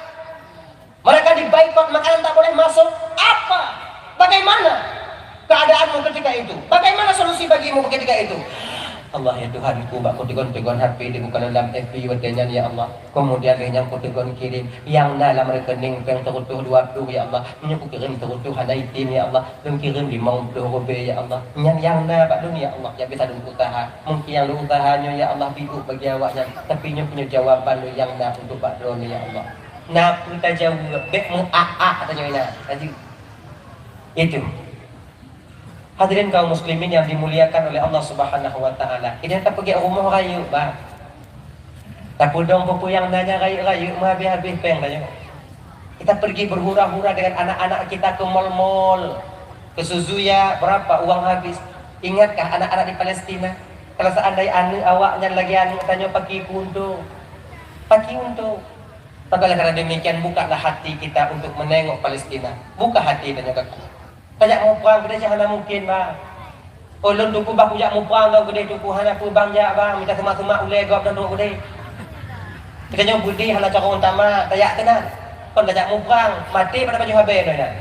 mereka diboikot, makanan tak boleh masuk. Apa? Bagaimana keadaanmu ketika itu? Bagaimana solusi bagimu ketika itu? Allah ya Tuhanku, aku tegon-tegon HP dibuka dalam FB wadanya ya Allah. Kemudian yang aku tegon kirim yang dalam rekening yang terutuh 20 ya Allah. Yang aku kirim terutuh ada itim ya Allah. Dan kirim 50 rupiah ya Allah. Yang Pak Dun ya Allah, yang bisa dun usaha. Mungkin yang lu usahanya ya Allah bidu bagi awaknya, tapi nya punya jawaban lu yang untuk Pak Dun ya Allah. Nah, kita jawab bek mu katanya tadi. Itu. Hadirin kaum muslimin yang dimuliakan oleh Allah Subhanahu wa taala. Ini kita pergi rumah rayu, Bang. Tak pudong pupu yang nanya rayu habis-habis peng tanya. Kita pergi berhura-hura dengan anak-anak kita ke mall-mall, ke Suzuya, berapa uang habis? Ingatkah anak-anak di Palestina? Kalau seandainya anu awaknya lagi anu tanya pakai untung. Pakai untung. Maka karena demikian bukalah hati kita untuk menengok Palestina. Buka hati tanya kakak. Kajak mau perang kedai jangan mungkin bang. Ulun tuku bang kujak mau perang kau kedai tuku hana pun bang jak bang minta semak-semak ulai gop dan tuku kedai. Kita nyob budi hana cara utama tayak tenan. Kon kajak mau perang mati pada baju habis dah.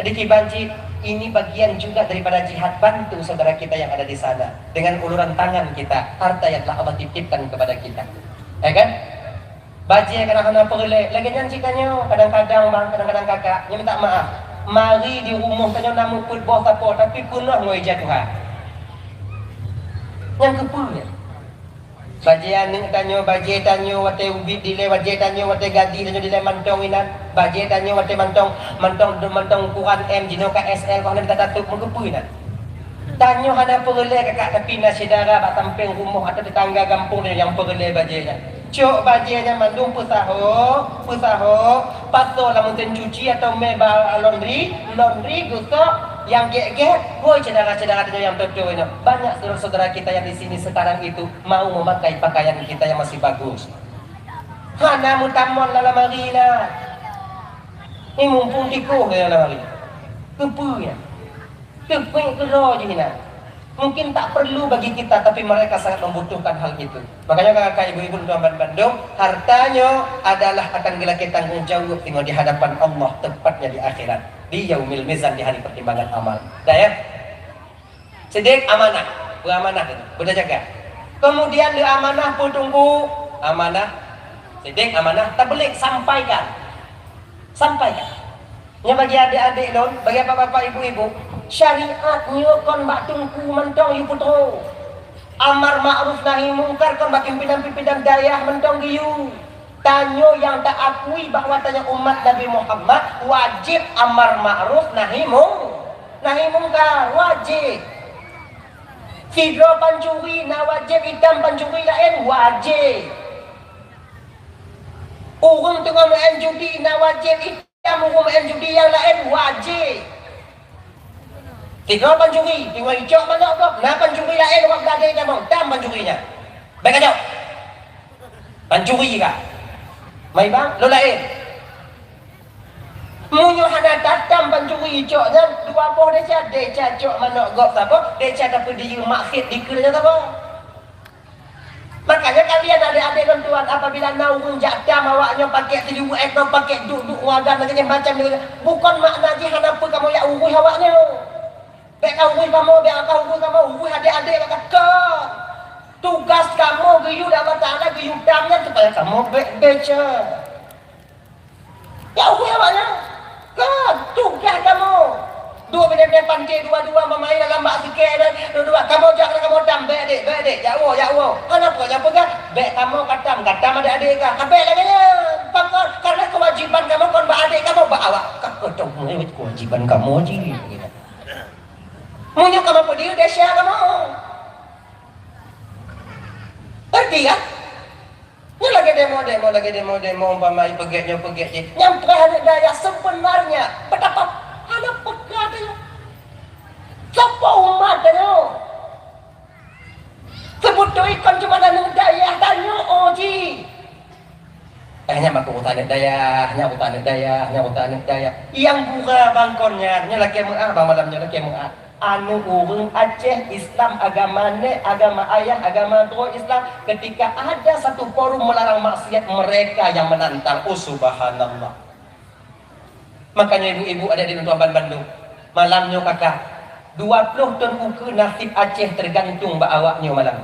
Jadi kibanci ini bagian juga daripada jihad, bantu saudara kita yang ada di sana dengan uluran tangan kita, harta yang telah Allah titipkan kepada kita. Ya kan? Baji kadang-kadang perle, lagi nyancikannya kadang-kadang bang, kadang-kadang kakak, minta maaf. Mari di rumah tanya namu put boh tapo tapi punah ngoi Tuhan. Yang kepunya. Bajian ning tanyo baje tanyo wate ubi dile baje tanyo wate gadi tanyo dile mantong inan. Baje tanyo wate mantong ukuran M jino KSL kau nak datuk mengkepuinan. Tanyo hana perle kakak tapi na saudara bak tamping rumah atau tetangga kampung yang perle bajenya. Cok bajiannya mandung pusaho, paso lamun cuci atau mebal laundry gosok yang gek, woi saudara-saudara yang betul ini. Banyak saudara-saudara kita yang di sini sekarang itu mau memakai pakaian kita yang masih bagus. Hana mutamon la marina. Ini mumpung tiko ke la marina. Kepunya. Kepunya kero je hina. Mungkin tak perlu bagi kita, tapi mereka sangat membutuhkan hal itu. Makanya kakak ibu-ibu tuan Bandung, hartanya adalah akan kita tanggung jawab tinggal di hadapan Allah, tepatnya di akhirat, di yaumil mizan, di hari pertimbangan amal. Dah ya? Sedek amanah, beramanah itu, sudah jaga. Kemudian di amanah pun tunggu amanah, sedek amanah, tablik sampaikan. Yang bagi adik-adik lon, bagi bapak-bapak ibu-ibu, syariatnya kon bak tungku mentong yu putro. Amar ma'ruf nahi mungkar kon bak pimpinan-pimpinan dayah mentong giyu. Tanyo yang tak akui bahwa tanya umat Nabi Muhammad wajib amar ma'ruf nahi mungkar wajib. Fidro pancuri na wajib, hitam pancuri lain wajib. Urung tengah main judi na wajib, hukum judi yang lain wajib. Tiga pancuri, tinggal hijau mana kok? Nah pancuri lain orang gadai kamu, tam pancurinya. Baik aja. Pancuri kah? Mai bang, lo lain. Munyo hana tatam pancuri hijau dan dua boh deca cok mana gop sabo, deca dapat di makhid di kerja sabo. Makanya kalian adik-adik dan tuan apabila naung jadam awaknya pakai tujuh ekor pakai duduk wadah macam ni, bukan maknanya kenapa kamu ya urus awaknya. Baik kau urus kamu, baik kau urus kamu, urus adik-adik kata. Tugas kamu guyur Allah Taala guyur damnya supaya kamu baca. Ya urus awaknya. Kan tugas kamu. Dua benda pantai dua-dua memain dalam bak sikit dan dua kamu jangan kamu dam baik adik ya Allah kenapa yang pegang baik kamu katam adik kah kabeh lagi pakar karena kewajiban kamu kon bak adik kamu bak awak kau kewajiban kamu je munyo kamu pedih desya kamu ngerti kan ini lagi demo umpamai pegeknya nyampe hari daya sebenarnya betapa ada pekatnya siapa umat tanya sebut ikan cuma ada daya tanya oji hanya aku tanya daya yang buka bangkonnya lagi mu'ah bang malamnya lagi mu'ah anu orang Aceh Islam agamanya agama ayah agama tua Islam, ketika ada satu forum melarang maksiat mereka yang menantang. Oh subhanallah. Makanya ibu-ibu ada di Nutuaban Bandung malamnya kakak 20 ton ukur nasib Aceh tergantung mbak awaknya malam.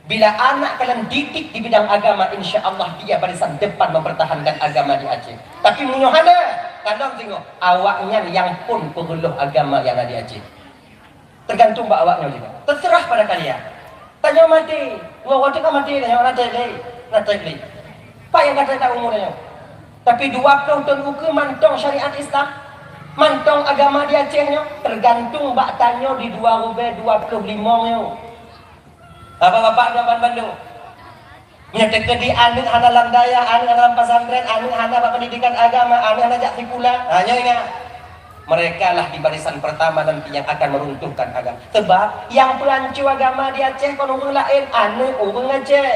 Bila anak kalian didik di bidang agama, insya Allah dia barisan depan mempertahankan agama di Aceh. Tapi munyohana kadang tengok awaknya yang pun pengeluh agama yang ada di Aceh. Tergantung mbak awaknya juga. Terserah pada kalian. Tanya mati, waktu kan mati, tanya nanti. Pak yang kata tak umurnya. Tapi 20 ton ukur mantong syariat Islam, mantong agama di Acehnya, tergantung mbak tanya di 2025 nya. Bapak-bapak di Bandung. Nyata di anak hana landaya, anak hana pesantren, anak hana pendidikan agama, anak hana jak pula. Hanya ingat, mereka lah di barisan pertama nanti yang akan meruntuhkan agama. Sebab yang pelancu agama di Aceh kono orang lain, anak orang Aceh.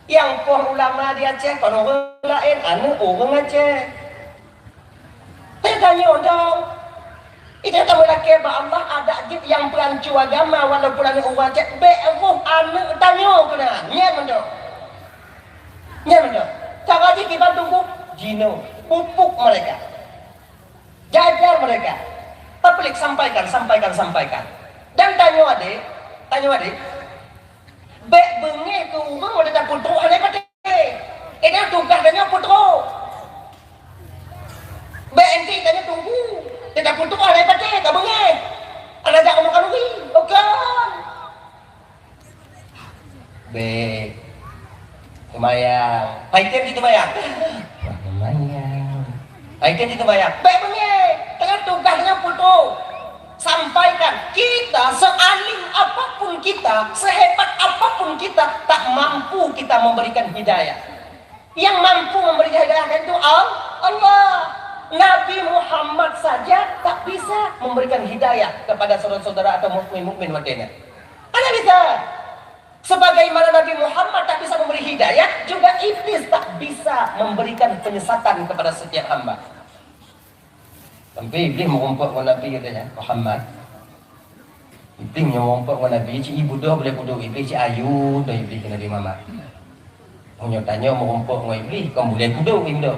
Yang poh ulama di Aceh kono orang lain, anak orang Aceh. Saya tanya dong. Itu tahu lagi bahwa Allah ada jid yang pelancu agama walaupun anak orang Aceh. Be'ruh anak tanya kena. Nyamdo. Cara di Bandung Jino, pupuk mereka. Jajar mereka. Tablik sampaikan. Dan tanya adik. Bek bengi ke urang ada tak putru ada pati. Ini tugas tanya putru. Bek enti tanya tunggu. Tidak putru ada pati, tak bengi. Ada jak makan ui. Bukan. Bek Kemayang. Item di Kemayang. Kemayang. Item di Kemayang. Baik bengi. Tengah tugasnya putu. Sampaikan. Kita sealim apapun kita, sehebat apapun kita, tak mampu kita memberikan hidayah. Yang mampu memberikan hidayah itu Allah. Nabi Muhammad saja tak bisa memberikan hidayah kepada saudara-saudara atau mukmin-mukmin wadenya. Anda bisa. Sebagaimana Nabi Muhammad tak bisa memberi hidayah, juga iblis tak bisa memberikan penyesatan kepada setiap hamba. Sampai iblis merumput dengan Nabi katanya, Muhammad. Iblis merumput dengan Nabi, cik ibu dah boleh puduk iblis, cik ayu dah iblis ke Nabi Muhammad. Punya tanya merumput dengan iblis, kau boleh puduk ibu dah.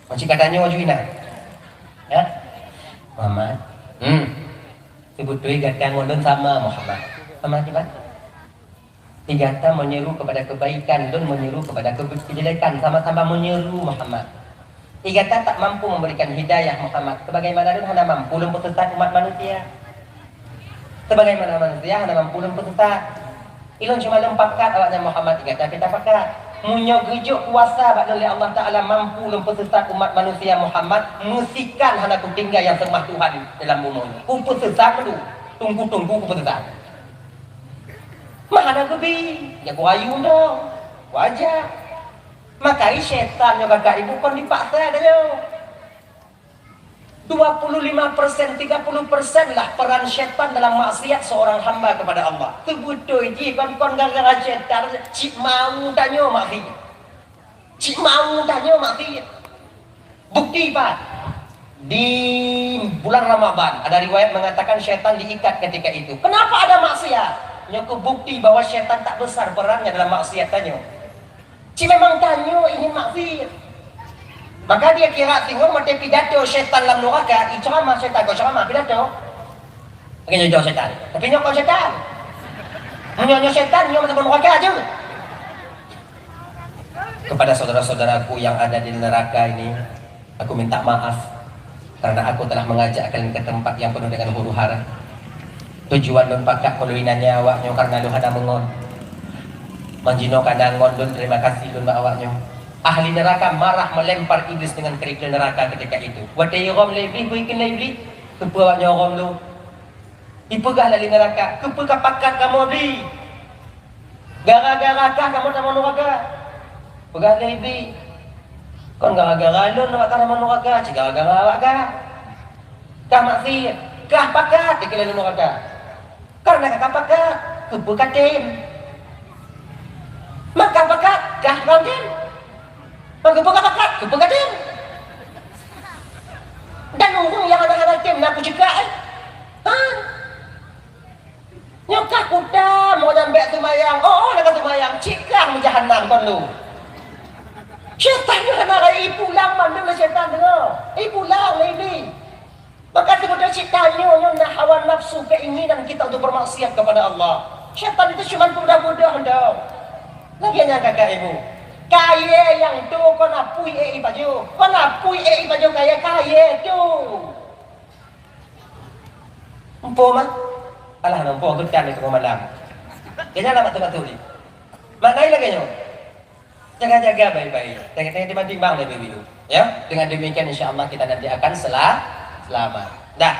Macam katanya wajib ina. Ya? Muhammad. Sebetulnya kata ngondon sama Muhammad. Sama akibat. Tiga kata menyeru kepada kebaikan dan menyeru kepada kejelekan, sama-sama menyeru Muhammad. Tiga kata tak mampu memberikan hidayah Muhammad. Sebagaimana dia hanya mampu lemput sesat umat manusia. Sebagaimana manusia hanya mampu lemput sesat. Ilun cuma lempakat awaknya Muhammad tiga kata kita pakat. Munyo gejuk kuasa bagi Allah Ta'ala mampu lemput sesat umat manusia Muhammad. Musikan hanya kutinggal yang sembah Tuhan dalam bumi. Kuput sesat dulu. Tunggu kuput sesat. Mana kebi, ya kuayu dong, wajah. Makai setan yang kakak ibu kon dipaksa adanya. 25%, 30% lah peran setan dalam maksiat seorang hamba kepada Allah. Kebutuh ji kon gara-gara setan, cik mau tanya maksiat. Cik mau tanya maksiat. Bukti pak. Di bulan Ramadan ada riwayat mengatakan setan diikat ketika itu. Kenapa ada maksiat? Yang bukti bahwa syaitan tak besar perannya dalam maksiat tanya. Cik memang tanya ingin maksiat. Maka dia kira tengok mati pidato syaitan dalam neraka. Ceramah syaitan, kau ceramah pidato. Bagi jauh syaitan. Tapi nyok kau syaitan. Nyok syaitan, nyok mati neraka aja. Kepada saudara-saudaraku yang ada di neraka ini, aku minta maaf karena aku telah mengajak kalian ke tempat yang penuh dengan huru hara. Tujuan don pakak peluinannya awaknya karena lu ada mengon. Manjino kadang ngon terima kasih don awaknya. Ahli neraka marah melempar iblis dengan kerikil neraka ketika itu. Wadai rom lebih buikin lebih. Kepa awaknya rom lu. Dipegah dari neraka. Kepa pakat kamu di. Gara-gara kah kamu sama neraka. Pegah lebih. Kon gara-gara lu neraka sama neraka. Cik gara-gara awak kah. Kah maksiat. Kah pakat dikeliling neraka. Karena kakak pakat kebekatin. Maka pakat kah rantin. Maka pakat kebekatin. Dan orang yang ada tim nak juga Han. Nyokak kuda mau nyampe tumayang. Oh, nak tumayang cikang jahanam kon lu. Syaitan nak lagi pulang mana syaitan dengar. Pulang lagi. Maka kemudian syaitan nak hawa nafsu keinginan kita untuk bermaksiat kepada Allah. Syaitan itu cuma budak-budak dah. Lagi nyangka kakak ibu. Kaya yang tu kau nak pui baju. Kau nak pui baju kaya tu. Empu mah. Alah nampu aku kan itu malam. Kayaknya lama betul-betul ni. Maknai lagi nyo. Jaga-jaga baik-baik. Jangan timbang-timbang lebih dulu. Ya, dengan demikian insya-Allah kita nanti akan selamat. Dah.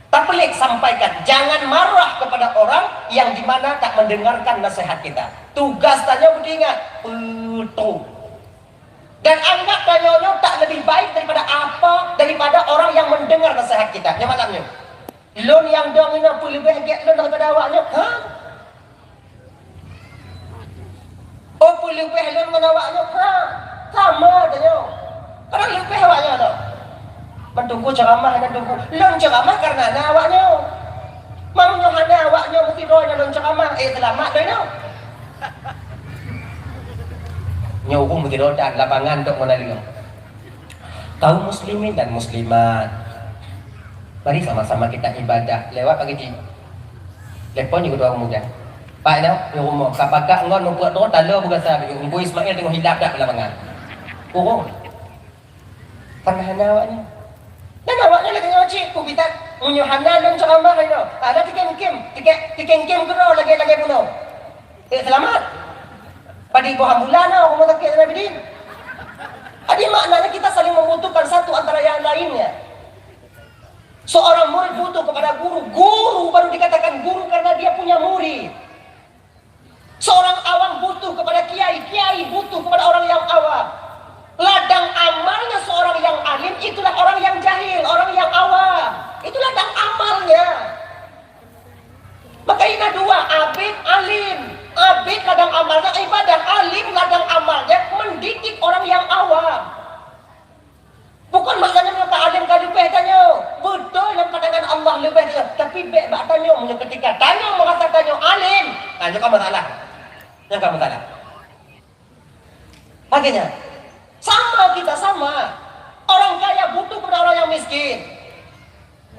Tak pelik sampaikan, jangan marah kepada orang yang dimana tak mendengarkan nasihat kita. Tugas tanya beringat, betul. Dan anggap tanya tak lebih baik daripada orang yang mendengar nasihat kita. Yang malamnya. Lon yang dong ini apa lebih gak lon daripada awaknya? Ha? Apa lebih lon dengan awaknya? Ha? Sama tanya. Kalau lebih awaknya tu. Mentunggu ceramah dan tunggu. Lon ceramah karena ada awaknya. Mamnya ada awaknya mesti rohnya lon ceramah. Selamat dah no. Nyokong mesti roh dan lapangan untuk menaliung. Kaum muslimin dan muslimat. Mari sama-sama kita ibadah lewat pagi ji. Lepon juga dua muda. Pak no, yo rumah. Kapakak ngon membuat doa talo bukan sahabat. Ibu Ismail tengok hilap dak lapangan. Kurung. Tanah awaknya. Dan awaknya lagi ngaji kubitan menyuhana dan ceramah itu. Ada tikem gero lagi bunuh. Selamat. Pada ibu hambulan rumah sakit Nabi Din. Ada maknanya kita saling membutuhkan satu antara yang lainnya. Seorang murid butuh kepada guru. Guru baru dikatakan guru karena dia punya murid. Seorang awam butuh kepada kiai. Kiai butuh kepada orang yang awam. Ladang amalnya seorang yang alim itulah orang yang jahil, orang yang awam. Itu ladang amalnya. Maka ini dua, abid, alim. Abid ladang amalnya ibadah, alim ladang amalnya mendidik orang yang awam. Bukan maknanya mengata alim kali lebih tanya. Betul yang katakan Allah lebih tanya. Tapi baik bak tanya punya ketika tanya merasa tanya alim. Yang kamu salah. Yang kamu salah. Akhirnya sama kita sama. Orang kaya butuh kepada orang yang miskin.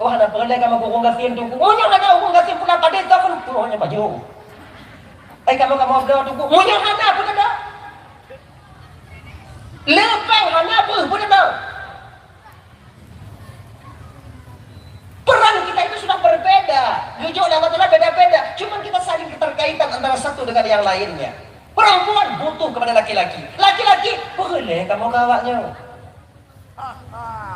Oh, ada perlai kamu kurung gasin tu. Munya ada kurung gasin pula pada itu pun kurungnya baju. Kamu berdoa tu. Munya ada pun ada. Lebih ada pun ada. Peran kita itu sudah berbeda. Jujur dan betul beda-beda. Cuma kita saling keterkaitan antara satu dengan yang lainnya. Perempuan butuh kepada laki-laki. Laki-laki boleh kamu kawaknya.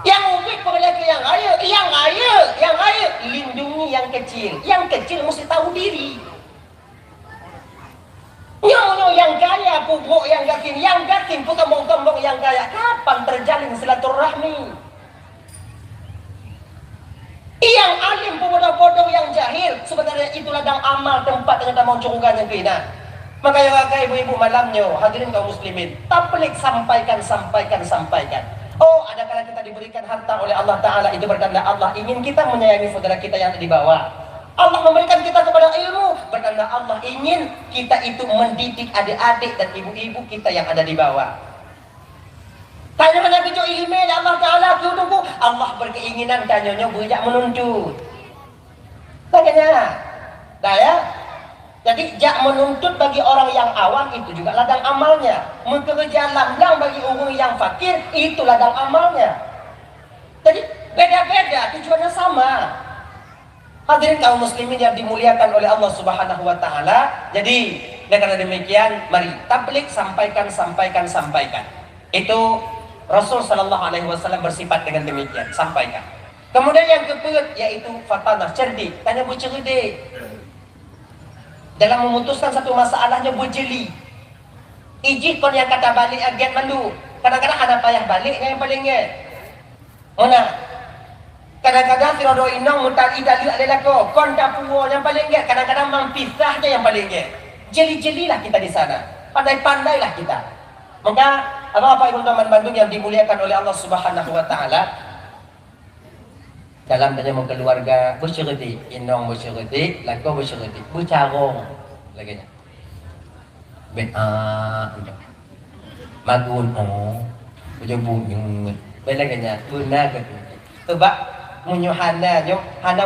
Yang ubik boleh ke yang kaya. Yang kaya lindungi yang kecil. Yang kecil mesti tahu diri. Nyonya yang kaya pupuk yang gatin pun kembang-kembang yang kaya. Kapan terjalin silaturahmi? Yang alim bodoh-bodoh yang jahil sebenarnya itu ladang amal tempat yang kita mau curugan yang kena. Maka yang kakak ibu-ibu malamnya hadirin kaum muslimin tak pelik sampaikan. Oh, ada kala kita diberikan harta oleh Allah Ta'ala itu bertanda Allah ingin kita menyayangi saudara kita yang ada di bawah. Allah memberikan kita kepada ilmu bertanda Allah ingin kita itu mendidik adik-adik dan ibu-ibu kita yang ada di bawah. Tanya mana kejauh ilmu Allah Ta'ala tunggu. Allah berkeinginan tanyanya berjak menuntut. Makanya dah ya. Jadi jak menuntut bagi orang yang awam itu juga ladang amalnya. Bekerja lamlang bagi orang yang fakir itu ladang amalnya. Jadi beda-beda tujuannya sama. Hadirin kaum muslimin yang dimuliakan oleh Allah Subhanahu wa taala. Jadi karena demikian mari tabligh sampaikan. Itu Rasul sallallahu alaihi wasallam bersifat dengan demikian, sampaikan. Kemudian yang kedua yaitu fatanah, cerdik, tanya bercerdik. Dalam memutuskan satu masalahnya berjeli. Iji kon yang kata balik agen malu. Kadang-kadang ada payah balik yang paling mana? Kadang-kadang si rodo inong mutal idali alelako kon dapuo yang paling kadang-kadang mampisahnya yang paling jeli-jelilah kita di sana. Pandai-pandailah kita. Maka apa ibu teman Bandung yang dimuliakan oleh Allah Subhanahu wa taala. dalam tanya mau keluarga bersyukur inong bersyukur laku bersyukur bercarong lagi nya magun ujung bunyi bela nya guna gitu coba munyo hana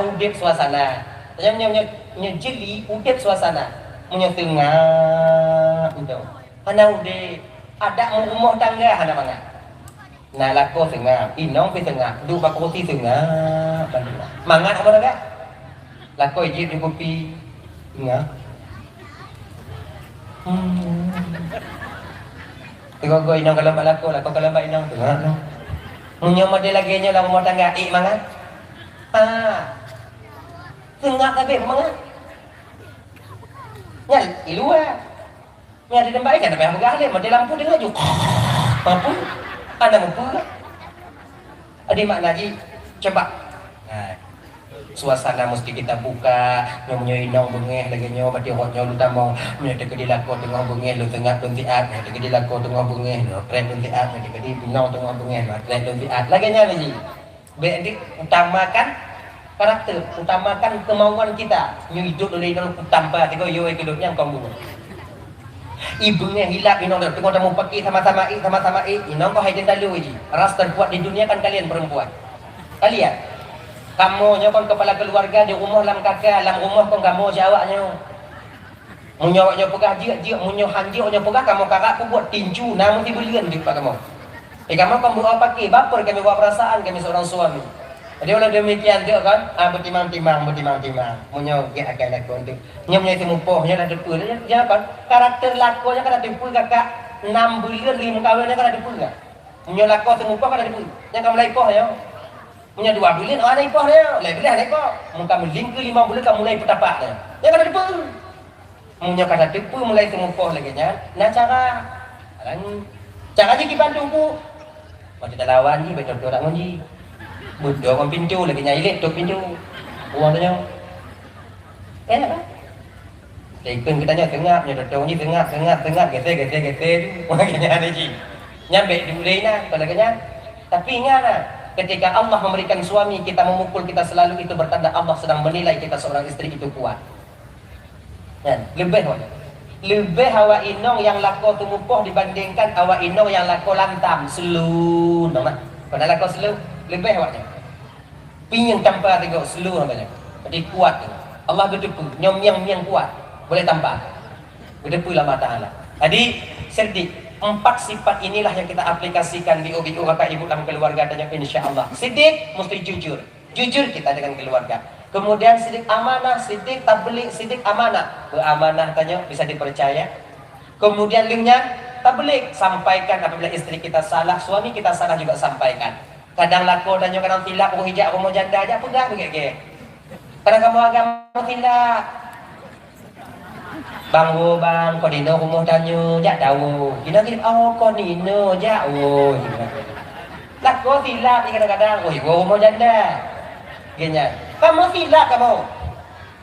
udip suasana tanya nyo jeli udip suasana munyo tengah udah hana udip ada mau rumah tangga hana mangga nah laku tengah inong pi tengah du bakuti tengah mangat apa naga laku iji di kopi tengah tengok go inong kalau laku inong tengah no munyo model lagi nya lah rumah tangga mangat tengah tapi mangat nyal iluar nya di tempat ikan tapi agak model lampu dengar juga mampu ada mampu ada makna lagi coba nah, suasana mesti kita buka nyonya inong bengeh lagi nyo bati hotnya lu tamong nya tege di lako tengah bengeh lu tengah don tiat nya tege di lako tengah bengeh lu krem don tiat nya tege di inong tengah bengeh lu krem don tiat lagi nya lagi be utamakan karakter utamakan kemauan kita nyu hidup oleh inong tambah tiga yo hidupnya kamu ibunya hilap inong tengok dah mau pakai sama-sama inong kau haiden dalu ji ras terkuat di dunia kan kalian perempuan kalian kamu nya kon kepala keluarga di rumah lam kakak lam rumah kon kamu jawabnya munyawaknya pegah dia munyo hanji nya pegah kamu kakak aku buat tinju namun tibulian di pak kamu kamu kan buat pakai baper kami buat perasaan kami seorang suami jadi oleh demikian dia kan bertimang-timang munyo ge akan laku untuk nyonya itu mupohnya ada depu dia kan karakter lakunya kan ada depu kakak 6 bulan 5 kawinnya kan ada depu enggak munyo laku itu mupoh kan ada depu yang kamu lepoh ya punya 2 bulan ada lepoh dia lebih ada lepoh mun kamu lingku 5 bulan kamu mulai petapak dia ya kan ada depu munyo kan ada depu mulai itu mupoh lagi nya nah cara ji Bandung ku mau kita lawan ji betul orang ji budak kan pintu lagi nyai tutup pintu uang tanya enak kan ikut kita nya tengah nya dotong ni tengah gete makanya ada ji nyampe di mulainya kalau kanya tapi ingat ketika Allah memberikan suami kita memukul kita selalu itu bertanda Allah sedang menilai kita seorang istri itu kuat kan lebih hawa inong yang lako tumupoh dibandingkan hawa inong yang lako lantam selu nama pada lako selu lebih awaknya pinyang tanpa tiga seluruh namanya jadi kuat Allah gedepu nyom kuat boleh tanpa gedepu lah ta'ala jadi serdi 4 sifat inilah yang kita aplikasikan di OBU kakak ibu dalam keluarga dan insya Allah sidik mesti jujur kita dengan keluarga kemudian sidik amanah sidik tabligh sidik amanah amanah tanya bisa dipercaya kemudian linknya tabligh sampaikan apabila istri kita salah suami kita salah juga sampaikan kadang laku dan juga kadang tilak aku hijab aku mau janda aja pun dah begitu kadang kamu agama tilak bang kau dino aku mau tanya jak tahu kita kira kau dino jak laku tilak kadang-kadang gua mau janda gini kamu tilak kamu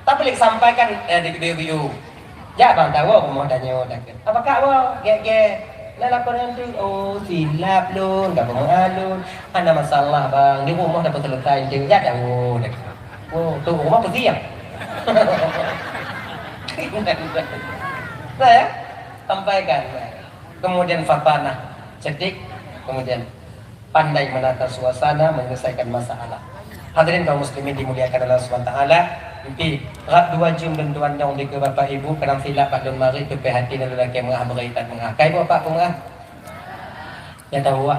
tapi lek sampaikan di video ya bang tahu aku mau tanya apakah awak lelakon nanti silap lun gak mau alun ada masalah bang di rumah dapat selesai ya tahu tuh rumah putih ya saya sampaikan kemudian fatanah cerdik kemudian pandai menata suasana menyelesaikan masalah hadirin kaum muslimin dimuliakan Allah SWT nanti rap 2 jam dan 2 nyong di ke bapak ibu kadang silap pak dan mari ke hati dan lelaki mengah berkaitan mengah kai bapak mengah ya tahu